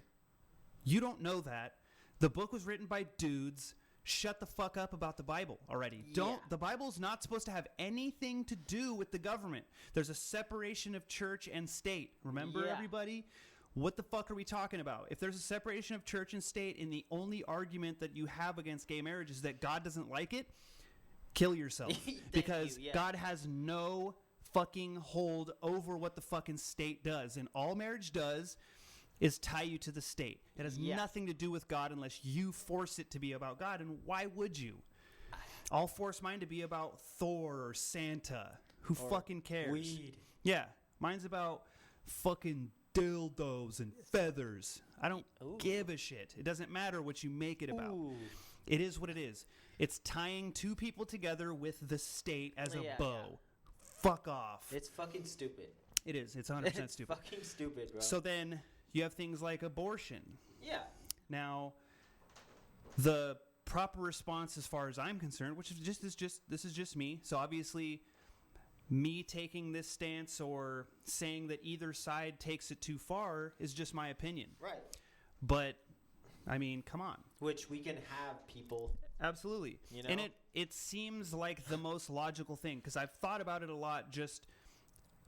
You don't know that. The book was written by dudes. Shut the fuck up about the Bible already.
Yeah.
The Bible's not supposed to have anything to do with the government. There's a separation of church and state. Remember, everybody? What the fuck are we talking about? If there's a separation of church and state and the only argument that you have against gay marriage is that God doesn't like it, kill yourself. Because God has no fucking hold over what the fucking state does. And all marriage does is tie you to the state. It has nothing to do with God unless you force it to be about God. And why would you? I'll force mine to be about Thor or Santa. Who fucking cares?
Weed.
Yeah. Mine's about fucking dildos and feathers. I don't give a shit. It doesn't matter what you make it about. It is what it is. It's tying two people together with the state as a bow. Yeah. Fuck off.
It's fucking stupid.
It is. It's 100% stupid.
Fucking stupid, bro.
So then you have things like abortion.
Yeah.
Now, the proper response, as far as I'm concerned, which is this is just me. So obviously, me taking this stance or saying that either side takes it too far is just my opinion.
Right.
But I mean, come on.
Which we can have people.
Absolutely.
You know?
And it seems like the most logical thing because I've thought about it a lot, just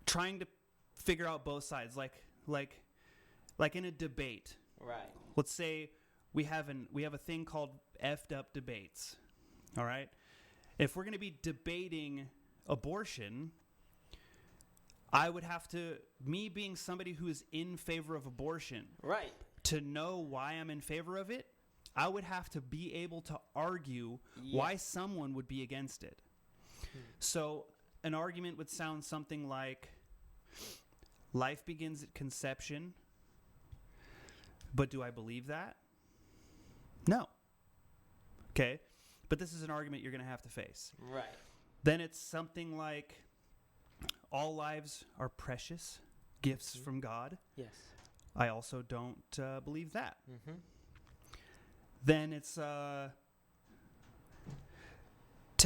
trying to figure out both sides, like in a debate.
Right.
Let's say we have a thing called effed up debates. All right? If we're going to be debating abortion, I would have to, me being somebody who is in favor of abortion,
right,
to know why I'm in favor of it, I would have to be able to argue why someone would be against it. So an argument would sound something like, life begins at conception, but do I believe that? No. Okay. But this is an argument you're going to have to face.
Right.
then it's something like all lives are precious gifts from God.
Yes.
I also don't believe that.
Mm-hmm.
Then it's to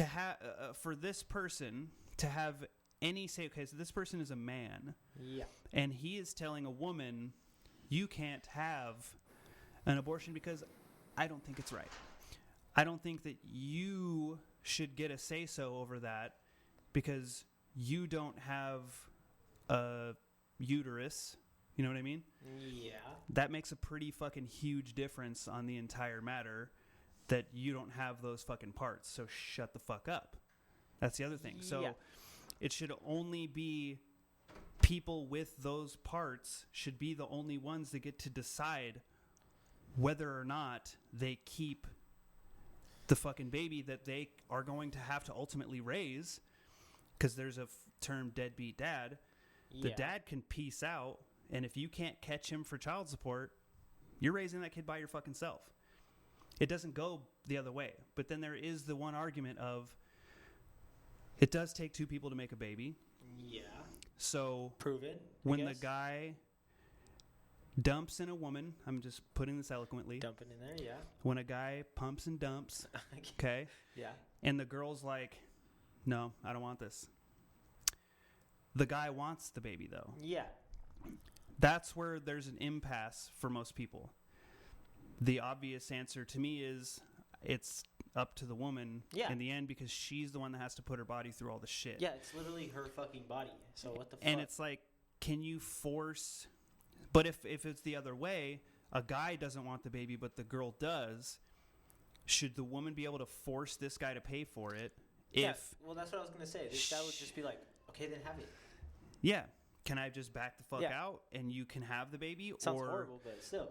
have for this person to have any say. Okay, so this person is a man,
Yeah.
and he is telling a woman, "You can't have an abortion because I don't think it's right. I don't think that you should get a say-so over that because you don't have a uterus." You know what I mean?
Yeah.
That makes a pretty fucking huge difference on the entire matter, that you don't have those fucking parts. So shut the fuck up. That's the other thing. So it should only be people with those parts should be the only ones that get to decide whether or not they keep the fucking baby that they are going to have to ultimately raise, because there's a term deadbeat dad. The dad can peace out, and if you can't catch him for child support, you're raising that kid by your fucking self. It doesn't go the other way. But then there is the one argument of it does take two people to make a baby.
Yeah.
So
Prove it.
When the guy dumps in a woman, I'm just putting this eloquently.
Dumping in there, yeah.
When a guy pumps and dumps, okay?
Yeah.
And the girl's like, no, I don't want this. The guy wants the baby, though.
Yeah.
That's where there's an impasse for most people. The obvious answer to me is it's up to the woman in the end, because she's the one that has to put her body through all the shit.
Yeah, it's literally her fucking body. So what the fuck?
And it's like, can you force... But if it's the other way, a guy doesn't want the baby, but the girl does, should the woman be able to force this guy to pay for it?
Yeah, well, that's what I was going to say. This guy would just be like, okay, then have it.
Yeah. Can I just back the fuck out and you can have the baby?
Sounds horrible, but still.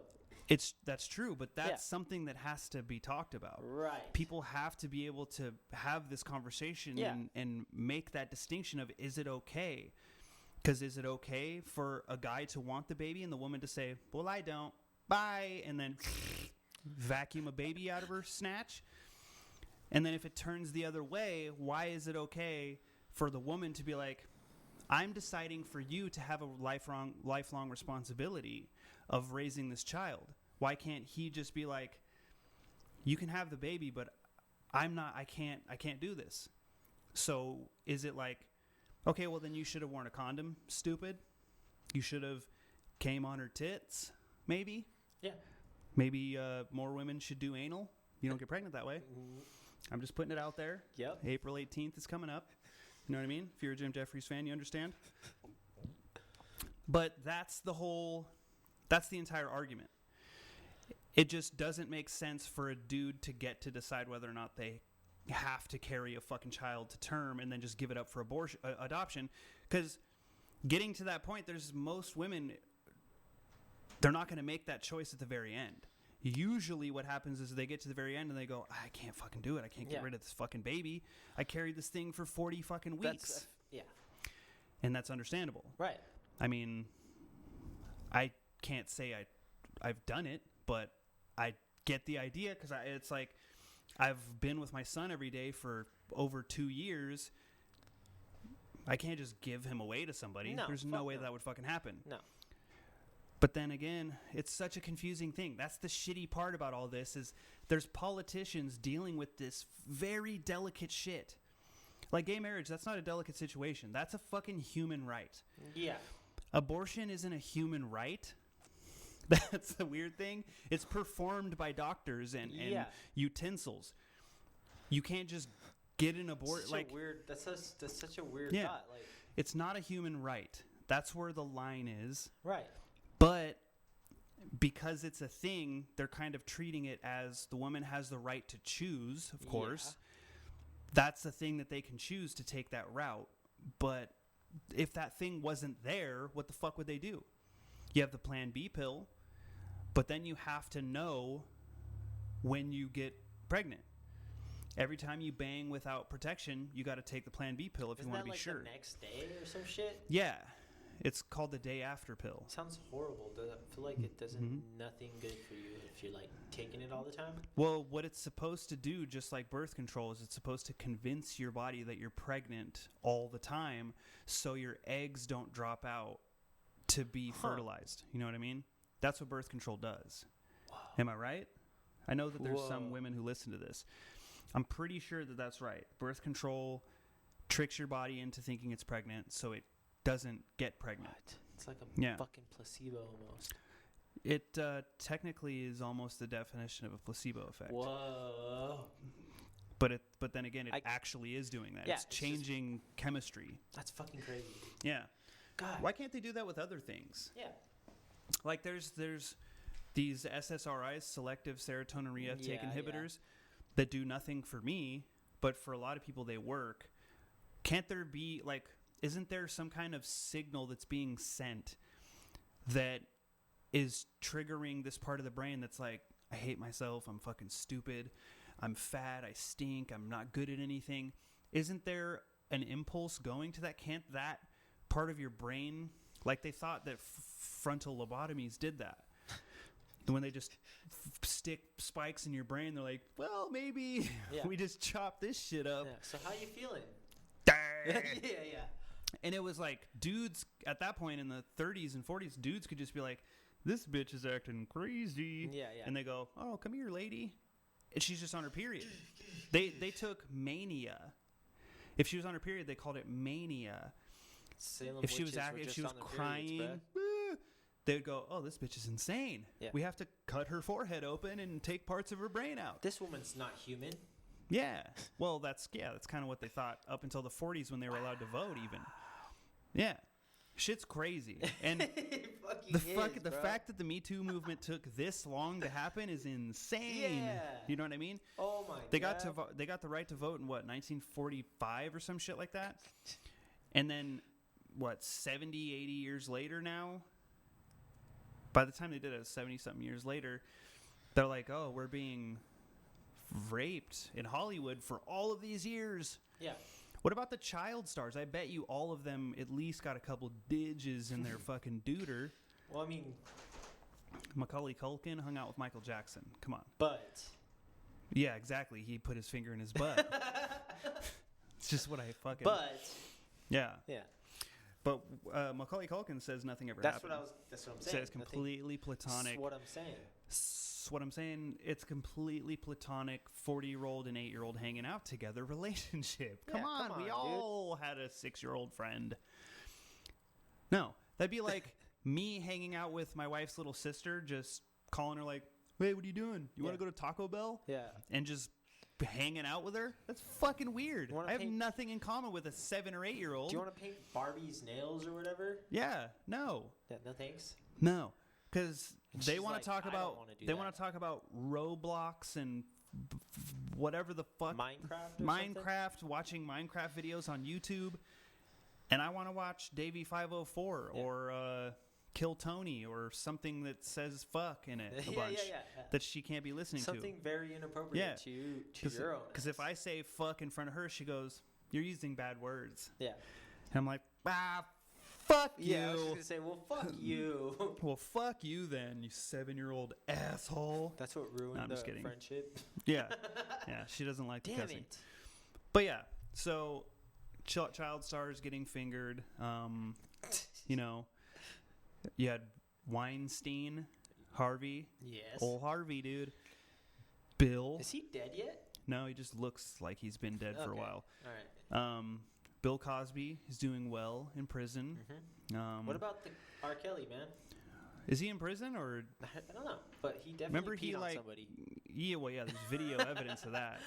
That's true, but that's something that has to be talked about.
Right.
People have to be able to have this conversation and make that distinction of, is it okay? Because is it okay for a guy to want the baby and the woman to say, well, I don't, bye, and then vacuum a baby out of her snatch? And then if it turns the other way, why is it okay for the woman to be like, I'm deciding for you to have a lifelong responsibility of raising this child? Why can't he just be like, you can have the baby, but I can't do this? So is it like, okay, well then you should have worn a condom, stupid. You should have came on her tits, maybe. Yeah. Maybe more women should do anal. You don't get pregnant that way. I'm just putting it out there.
Yep.
April 18th is coming up. You know what I mean? If you're a Jim Jeffries fan, you understand. But that's the entire argument. It just doesn't make sense for a dude to get to decide whether or not they have to carry a fucking child to term and then just give it up for adoption. Because getting to that point, there's most women, they're not going to make that choice at the very end. Usually what happens is they get to the very end and they go, I can't fucking do it. I can't get rid of this fucking baby. I carried this thing for 40 fucking weeks. And that's understandable.
Right.
I mean, I can't say I've done it, but I get the idea, because it's like I've been with my son every day for over 2 years. I can't just give him away to somebody.
No,
There's no way that would fucking happen.
No.
But then again, it's such a confusing thing. That's the shitty part about all this, is there's politicians dealing with this very delicate shit. Like gay marriage, that's not a delicate situation. That's a fucking human right. Yeah. Abortion isn't a human right. That's the weird thing. It's performed by doctors and utensils. You can't just get an abortion. Like
weird. That's such a weird thought. Like,
it's not a human right. That's where the line is.
Right.
But because it's a thing, they're kind of treating it as the woman has the right to choose, of course. That's the thing that they can choose to take that route. But if that thing wasn't there, what the fuck would they do? You have the Plan B pill, but then you have to know when you get pregnant. Every time you bang without protection, you got to take the Plan B pill if you want to be sure.
The next day or some shit?
Yeah. It's called the day after pill.
Sounds horrible. Does it feel like it doesn't nothing good for you if you're like taking it all the time?
Well, what it's supposed to do, just like birth control, is it's supposed to convince your body that you're pregnant all the time so your eggs don't drop out to be fertilized. You know what I mean? That's what birth control does. Wow. Am I right? I know that there's some women who listen to this. I'm pretty sure that that's right. Birth control tricks your body into thinking it's pregnant so it doesn't get pregnant.
What? It's like a fucking placebo almost.
It technically is almost the definition of a placebo effect.
Whoa.
But then again, it actually is doing that. It's changing chemistry.
That's fucking crazy.
Yeah.
God.
Why can't they do that with other things?
Yeah.
Like there's these SSRIs, selective serotonin reuptake inhibitors, that do nothing for me, but for a lot of people they work. Can't there be isn't there some kind of signal that's being sent that is triggering this part of the brain that's like, I hate myself, I'm fucking stupid, I'm fat, I stink, I'm not good at anything? Isn't there an impulse going to that? Can't that part of your brain, like they thought that frontal lobotomies did that. When they just stick spikes in your brain, they're like, well, maybe we just chop this shit up.
Yeah. So how you feeling? Yeah.
And it was like dudes at that point in the 30s and 40s, dudes could just be like, this bitch is acting crazy.
Yeah.
And they go, oh, come here, lady. And she's just on her period. They took mania. If she was on her period, they called it mania.
Salem
if she was crying, they would go, oh, this bitch is insane. Yeah. We have to cut her forehead open and take parts of her brain out.
This woman's not human.
Yeah. Well, that's kind of what they thought up until the 40s when they were allowed to vote even. Yeah. Shit's crazy. And the fact that the Me Too movement took this long to happen is insane.
Yeah.
You know what I mean?
Oh my God.
They got the right to vote in 1945 or some shit like that. And then 70, 80 years later now, by the time they did it 70-something years later, they're like, oh, we're being raped in Hollywood for all of these years.
Yeah.
What about the child stars? I bet you all of them at least got a couple digits in their fucking deuter.
Well, I mean,
Macaulay Culkin hung out with Michael Jackson. Come on.
But.
Yeah, exactly. He put his finger in his butt. It's just what I fucking.
But.
Yeah.
Yeah.
But Macaulay Culkin says nothing ever happened.
That's what I'm saying.
Says completely platonic.
That's what I'm saying.
It's completely platonic 40-year-old and 8-year-old hanging out together relationship. Come on, we all had a 6-year-old friend. No, that'd be like me hanging out with my wife's little sister, just calling her like, hey, what are you doing? You want to go to Taco Bell?
Yeah.
And just hanging out with her? That's fucking weird. I have nothing in common with a 7 or 8-year-old.
Do you want to paint Barbie's nails or whatever?
Yeah. No.
Yeah, no thanks.
No, because they want to talk about
want
to talk about Roblox and whatever the fuck
Minecraft,
watching Minecraft videos on YouTube, and I want to watch Davey 504 or Kill Tony or something that says fuck in it a bunch that she can't be listening to.
Something very inappropriate to your own.
Because if I say fuck in front of her, she goes, "You're using bad words."
Yeah,
and I'm like, fuck you.
Yeah, I was just gonna say, well, fuck you.
Well, fuck you then, you 7-year-old asshole.
That's what ruined the friendship.
Yeah, yeah, she doesn't like the cussing.
It.
But yeah, so child stars getting fingered. You had Weinstein, Harvey.
Yes.
Old Harvey, dude. Bill.
Is he dead yet?
No, he just looks like he's been dead for a while.
All right.
Bill Cosby is doing well in prison.
Mm-hmm. What about the R. Kelly, man?
Is he in prison or?
I don't know, but he definitely peed on somebody.
Yeah, well, yeah, there's video evidence of that.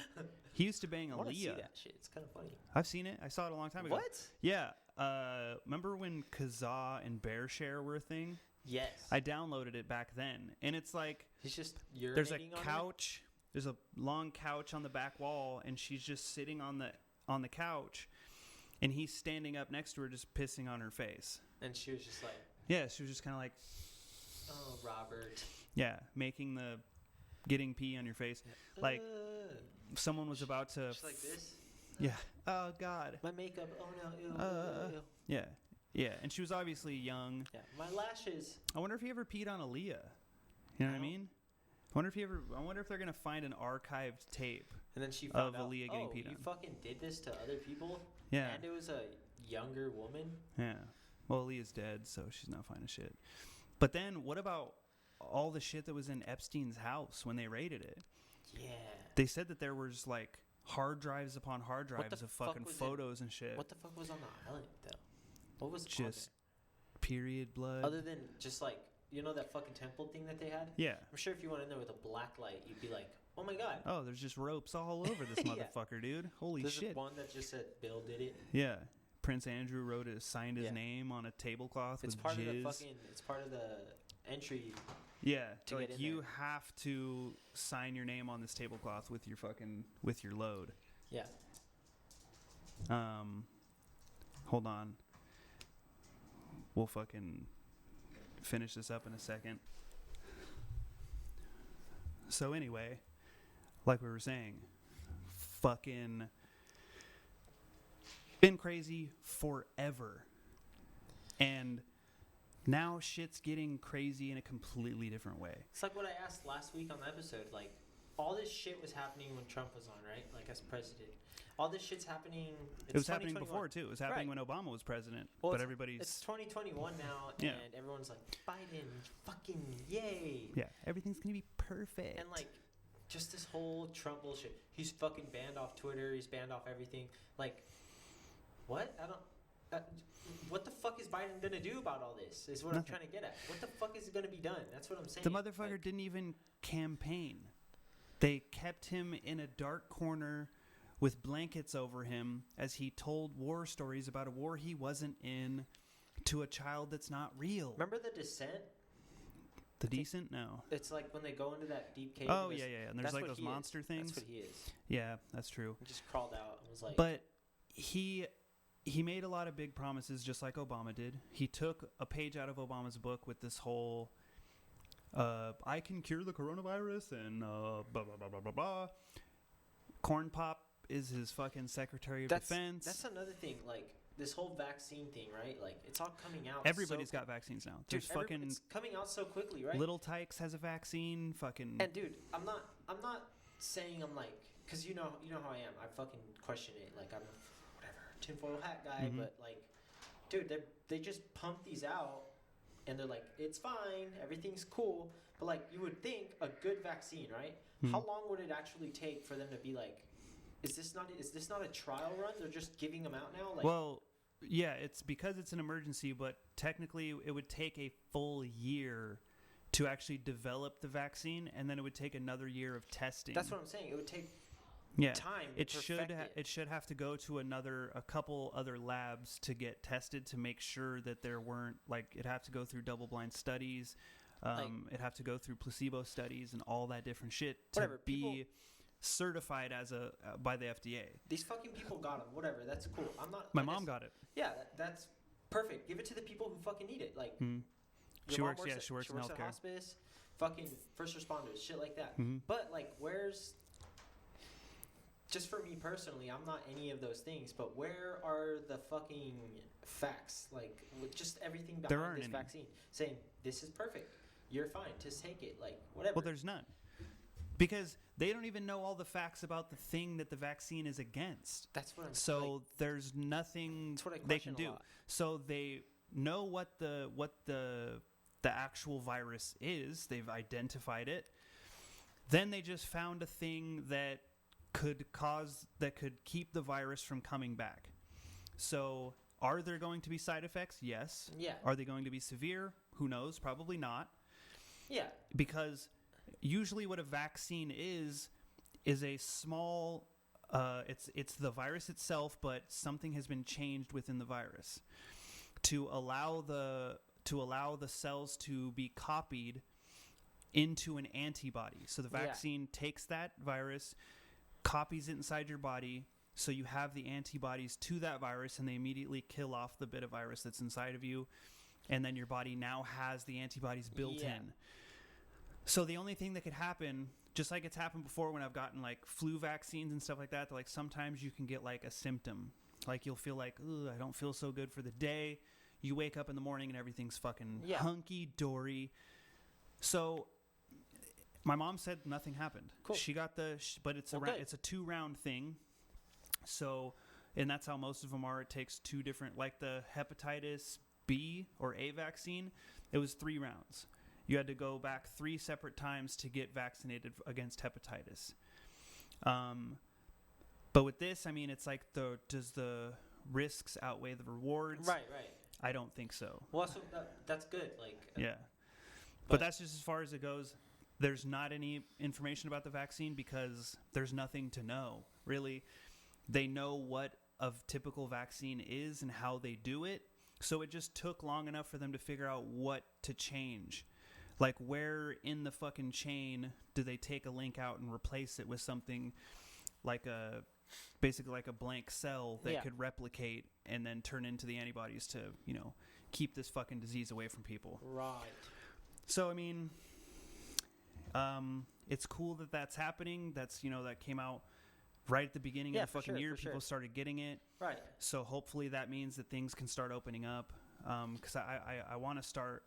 He used to bang Aaliyah.
I want to see that shit. It's kind of funny.
I've seen it. I saw it a long time ago.
What?
Yeah. Remember when Kazaa and BearShare were a thing?
Yes.
I downloaded it back then, and it's like
he's just urinating
there's a
on
couch. There's a long couch on the back wall, and she's just sitting on the couch, and he's standing up next to her, just pissing on her face.
And she was just like,
yeah, she was just kind of like,
oh, Robert.
Yeah, getting pee on your face, like someone was about to.
Just like this.
Yeah. Oh God.
My makeup. Oh no. Ew, ew.
Yeah. Yeah, and she was obviously young.
Yeah, my lashes.
I wonder if he ever peed on Aaliyah. You know what I mean? I wonder if they're gonna find an archived tape
And then she found
of
out,
Aaliyah getting peed
you
on.
fucking did this to other people?
Yeah.
And it was a younger woman?
Yeah. Well, Aaliyah's dead, so she's not finding shit. But then, what about all the shit that was in Epstein's house when they raided it?
Yeah.
They said that there was like hard drives upon hard drives of fucking photos and shit.
What the fuck was on the island, though? What was
just period blood?
Other than just like, you know that fucking temple thing that they had?
Yeah.
I'm sure if you went in there with a black light, you'd be like, oh my god.
Oh, there's just ropes all over this
Yeah.
motherfucker, dude. Holy
There's
shit.
one that just said Bill did it.
Yeah. Prince Andrew signed his name on a tablecloth with jizz.
It's part of the entry.
Yeah,
to
like
get in
you
there.
have to sign your name on this tablecloth with your load.
Yeah.
Hold on. We'll fucking finish this up in a second. So anyway, like we were saying, fucking been crazy forever. And now shit's getting crazy in a completely different way.
It's like what I asked last week on the episode. Like, all this shit was happening when Trump was on, right? Like, as president. All this shit's happening.
It was happening before, too. It was happening when Obama was president.
Well,
but
It's 2021 now,
Yeah.
and everyone's like, Biden, fucking yay.
Yeah, everything's going to be perfect.
And, like, just this whole Trump bullshit. He's fucking banned off Twitter. He's banned off everything. Like, what? What the fuck is Biden going to do about all this? Is what
Nothing.
I'm trying to get at. What the fuck is going to be done? That's what I'm saying.
The motherfucker didn't even campaign. They kept him in a dark corner with blankets over him as he told war stories about a war he wasn't in to a child that's not real.
Remember The Descent?
The Decent? No.
It's like when they go into that deep cave.
Oh, yeah. And there's like those monster things.
That's what he is.
Yeah, that's true.
He just crawled out and was like...
But he made a lot of big promises just like Obama did. He took a page out of Obama's book with this whole... I can cure the coronavirus and blah, blah, blah, blah, blah, blah. Corn Pop is his fucking Secretary of Defense.
That's another thing. Like, this whole vaccine thing, right? Like, it's all coming out.
Everybody's got vaccines now. There's fucking...
It's coming out so quickly, right?
Little Tykes has a vaccine. Fucking...
And, dude, I'm not saying I'm like... Because you know how I am. I fucking question it. Like, I'm a, whatever, tinfoil hat guy.
Mhm.
But, like, dude, they just pump these out. And they're like, it's fine, everything's cool. But, like, you would think a good vaccine, right?
Mhm.
How long would it actually take for them to be like, is this not a trial run? They're just giving them out now? Like,
well, yeah, it's because it's an emergency, but technically it would take a full year to actually develop the vaccine, and then it would take another year of testing.
that's what I'm saying. It would take time
It
to
should
perfect
it should have to go to a couple other labs to get tested to make sure that there weren't, like, it'd have to go through double-blind studies. It'd have to go through placebo studies and all that different shit to be certified as by the FDA.
These fucking people got them. Whatever. That's cool. I'm not.
My mom got it.
Yeah, that's perfect. Give it to the people who fucking need it. Like,
She works.
at
She works in healthcare.
hospice, fucking first responders, shit like that.
Mm-hmm.
But like, where's? Just for me personally, I'm not any of those things. But where are the fucking facts? Like, with just everything behind this vaccine, saying this is perfect. You're fine. Just take it. Like, whatever.
Well, there's none. Because they don't even know all the facts about the thing that the vaccine is against.
That's what I'm
So
like,
there's nothing
that's what I
they
question
can
a
do.
lot.
So they know what the actual virus is. They've identified it. Then they just found a thing that could keep the virus from coming back. So are there going to be side effects? Yes.
Yeah.
Are they going to be severe? Who knows? Probably not.
Yeah.
Because usually what a vaccine is a small it's the virus itself, but something has been changed within the virus to allow the cells to be copied into an antibody. So the vaccine takes that virus, copies it inside your body, so you have the antibodies to that virus, and they immediately kill off the bit of virus that's inside of you, and then your body now has the antibodies built in. So the only thing that could happen, just like it's happened before when I've gotten like flu vaccines and stuff like that, like sometimes you can get like a symptom. Like you'll feel like, I don't feel so good for the day. you wake up in the morning and everything's fucking
Yeah.
hunky-dory. So my mom said nothing happened.
Cool.
She got but it's
Well,
it's a 2-round thing. So, and that's how most of them are. It takes 2 different, like the hepatitis B or A vaccine, it was 3 rounds. You had to go back 3 separate times to get vaccinated against hepatitis. But with this, I mean, it's like does the risks outweigh the rewards?
Right.
I don't think so.
Well, so that's good. Like,
Yeah. But that's just as far as it goes. There's not any information about the vaccine because there's nothing to know, really. They know what a typical vaccine is and how they do it. So it just took long enough for them to figure out what to change. Like, where in the fucking chain do they take a link out and replace it with something like basically like a blank cell that could replicate and then turn into the antibodies to, keep this fucking disease away from people.
Right.
So, I mean, it's cool that that's happening. That's, that came out right at the beginning of the fucking year. People started getting it.
Right.
So hopefully that means that things can start opening up. Because I want to start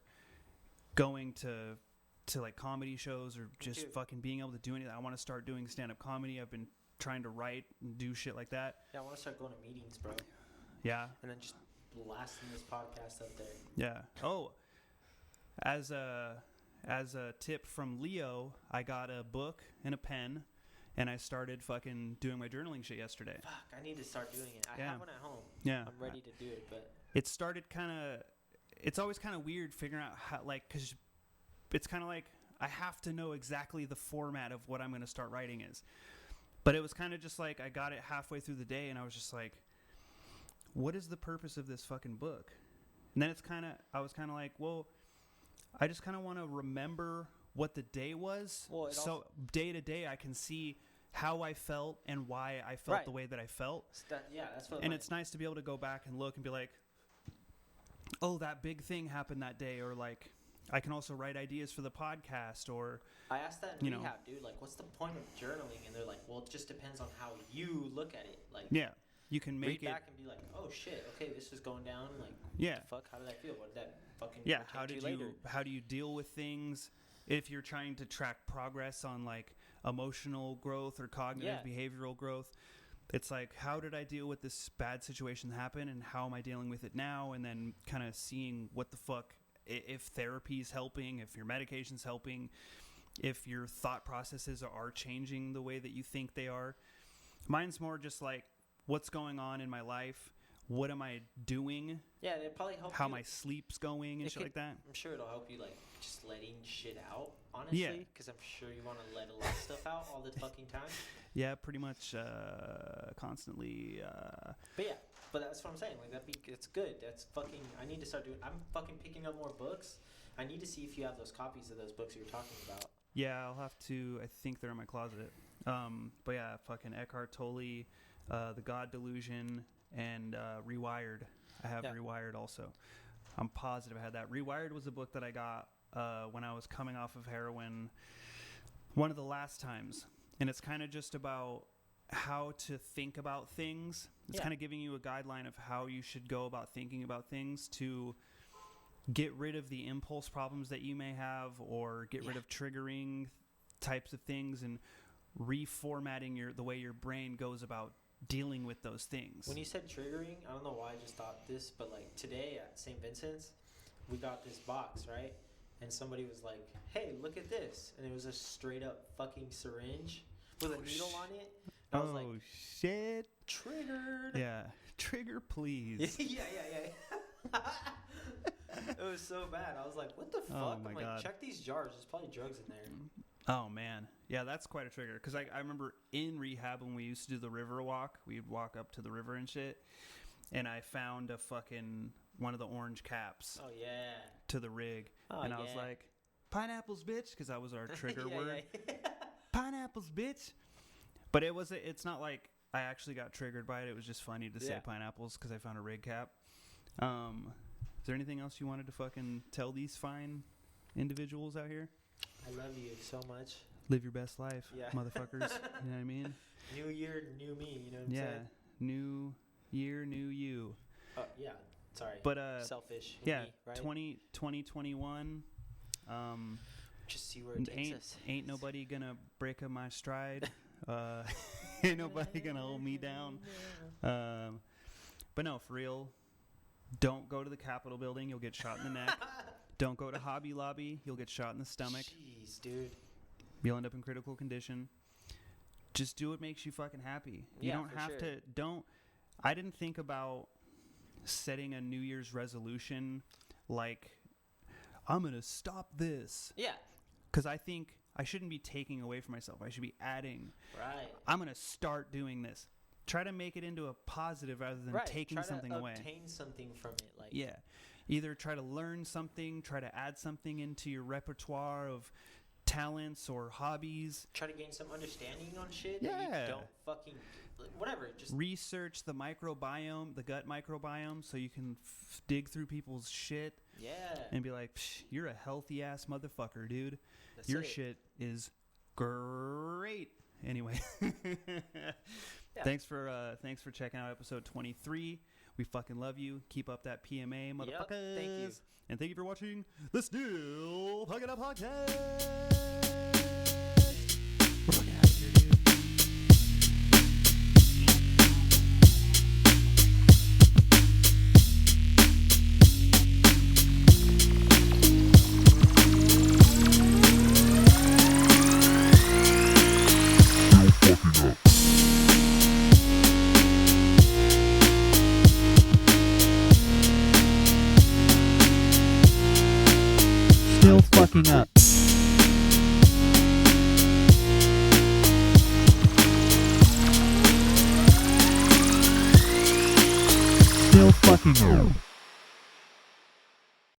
going to like comedy shows or just fucking being able to do anything. I want to start doing stand-up comedy. I've been trying to write and do shit like that.
Yeah, I want to start going to meetings, bro.
Yeah.
And then just blasting this podcast up there.
Yeah. Oh, as a tip from Leo, I got a book and a pen, and I started fucking doing my journaling shit yesterday.
Fuck, I need to start doing it. I have one at home.
Yeah.
I'm ready to do it, but
it started it's always kind of weird figuring out how, like, because it's kind of like I have to know exactly the format of what I'm going to start writing is. But it was kind of just like I got it halfway through the day, and I was just like, what is the purpose of this fucking book? And then I was kind of like, well, I just kind of want to remember what the day was. Well, so day to day, I can see how I felt and why I felt the way that I felt.
That's what.
And it's nice to be able to go back and look and be like, oh, that big thing happened that day, or like, I can also write ideas for the podcast, or
I asked that in rehab, dude. Like, what's the point of journaling? And they're like, well, it just depends on how you look at it. Like,
you can make
read back and be like, oh shit, okay, this is going down. Like, what the fuck? How did I feel? What did that fucking
how do you deal with things? If you're trying to track progress on like emotional growth or cognitive behavioral growth, it's like, how did I deal with this bad situation that happened, and how am I dealing with it now? And then kind of seeing what the fuck, if therapy is helping, if your medication's helping, if your thought processes are changing the way that you think they are. Mine's more just like, what's going on in my life? What am I doing?
Yeah, it'll probably help
how my sleep's going and shit like that.
I'm sure it'll help you, like, just letting shit out, honestly. Because I'm sure you want to let a lot of stuff out all the fucking time.
Yeah, pretty much constantly.
But that's what I'm saying. Like, it's good. That's fucking. I need to start doing. I'm fucking picking up more books. I need to see if you have those copies of those books you're talking about.
Yeah, I'll have to. I think they're in my closet. But yeah, fucking Eckhart Tolle, The God Delusion, and Rewired. I have Rewired also. I'm positive I had that. Rewired was a book that I got when I was coming off of heroin one of the last times. And it's kind of just about how to think about things. It's kind of giving you a guideline of how you should go about thinking about things to get rid of the impulse problems that you may have, or get rid of triggering types of things, and reformatting the way your brain goes about dealing with those things.
When you said triggering, I don't know why I just thought this, but like today at St. Vincent's, we got this box, right? And somebody was like, hey, look at this. And it was a straight up fucking syringe with a needle on it. And I was like,
shit.
Triggered.
Yeah. Trigger, please.
yeah. It was so bad. I was like, what the fuck?
Oh my
I'm
God.
like, check these jars. There's probably drugs in there.
Oh, man. Yeah, that's quite a trigger. Because I remember in rehab when we used to do the river walk, we'd walk up to the river and shit. And I found a fucking one of the orange caps.
Oh, yeah.
To the rig. I was like, pineapples, bitch. Because that was our trigger word. Pineapples, bitch. But it's not like I actually got triggered by it. It was just funny to say pineapples because I found a rig cap. Is there anything else you wanted to fucking tell these fine individuals out here?
I love you so much.
Live your best life, motherfuckers. You know what I mean?
New year, new me. You know what I'm saying?
New year, new you.
Yeah. Sorry.
But
selfish.
Yeah,
Me, right?
2021.
Just see where it takes us.
Ain't nobody gonna break up my stride. Ain't nobody gonna hold me down. But no, for real. Don't go to the Capitol building. You'll get shot in the neck. Don't go to Hobby Lobby. You'll get shot in the stomach.
Jeez, dude.
You'll end up in critical condition. Just do what makes you fucking happy. You don't have to. I didn't think about setting a New Year's resolution like, I'm going to stop this.
Yeah.
Because I think I shouldn't be taking away from myself. I should be adding.
Right.
I'm going to start doing this. Try to make it into a positive rather than taking something away.
Obtain something from it. Like.
Yeah. Either try to learn something, try to add something into your repertoire of talents or hobbies.
Try to gain some understanding on shit
Yeah.
that you don't fucking... Whatever. Just
research the microbiome, the gut microbiome, so you can dig through people's shit.
Yeah.
And be like, you're a healthy ass motherfucker, dude.
That's
Your
it.
shit is great. Anyway,
Yeah.
thanks for checking out episode 23. We fucking love you. Keep up that PMA, motherfuckers.
Thank you.
And thank you for watching the Still Fucking Up Podcast. We're fucking out of here, dude. Still fucking up. Still fucking up.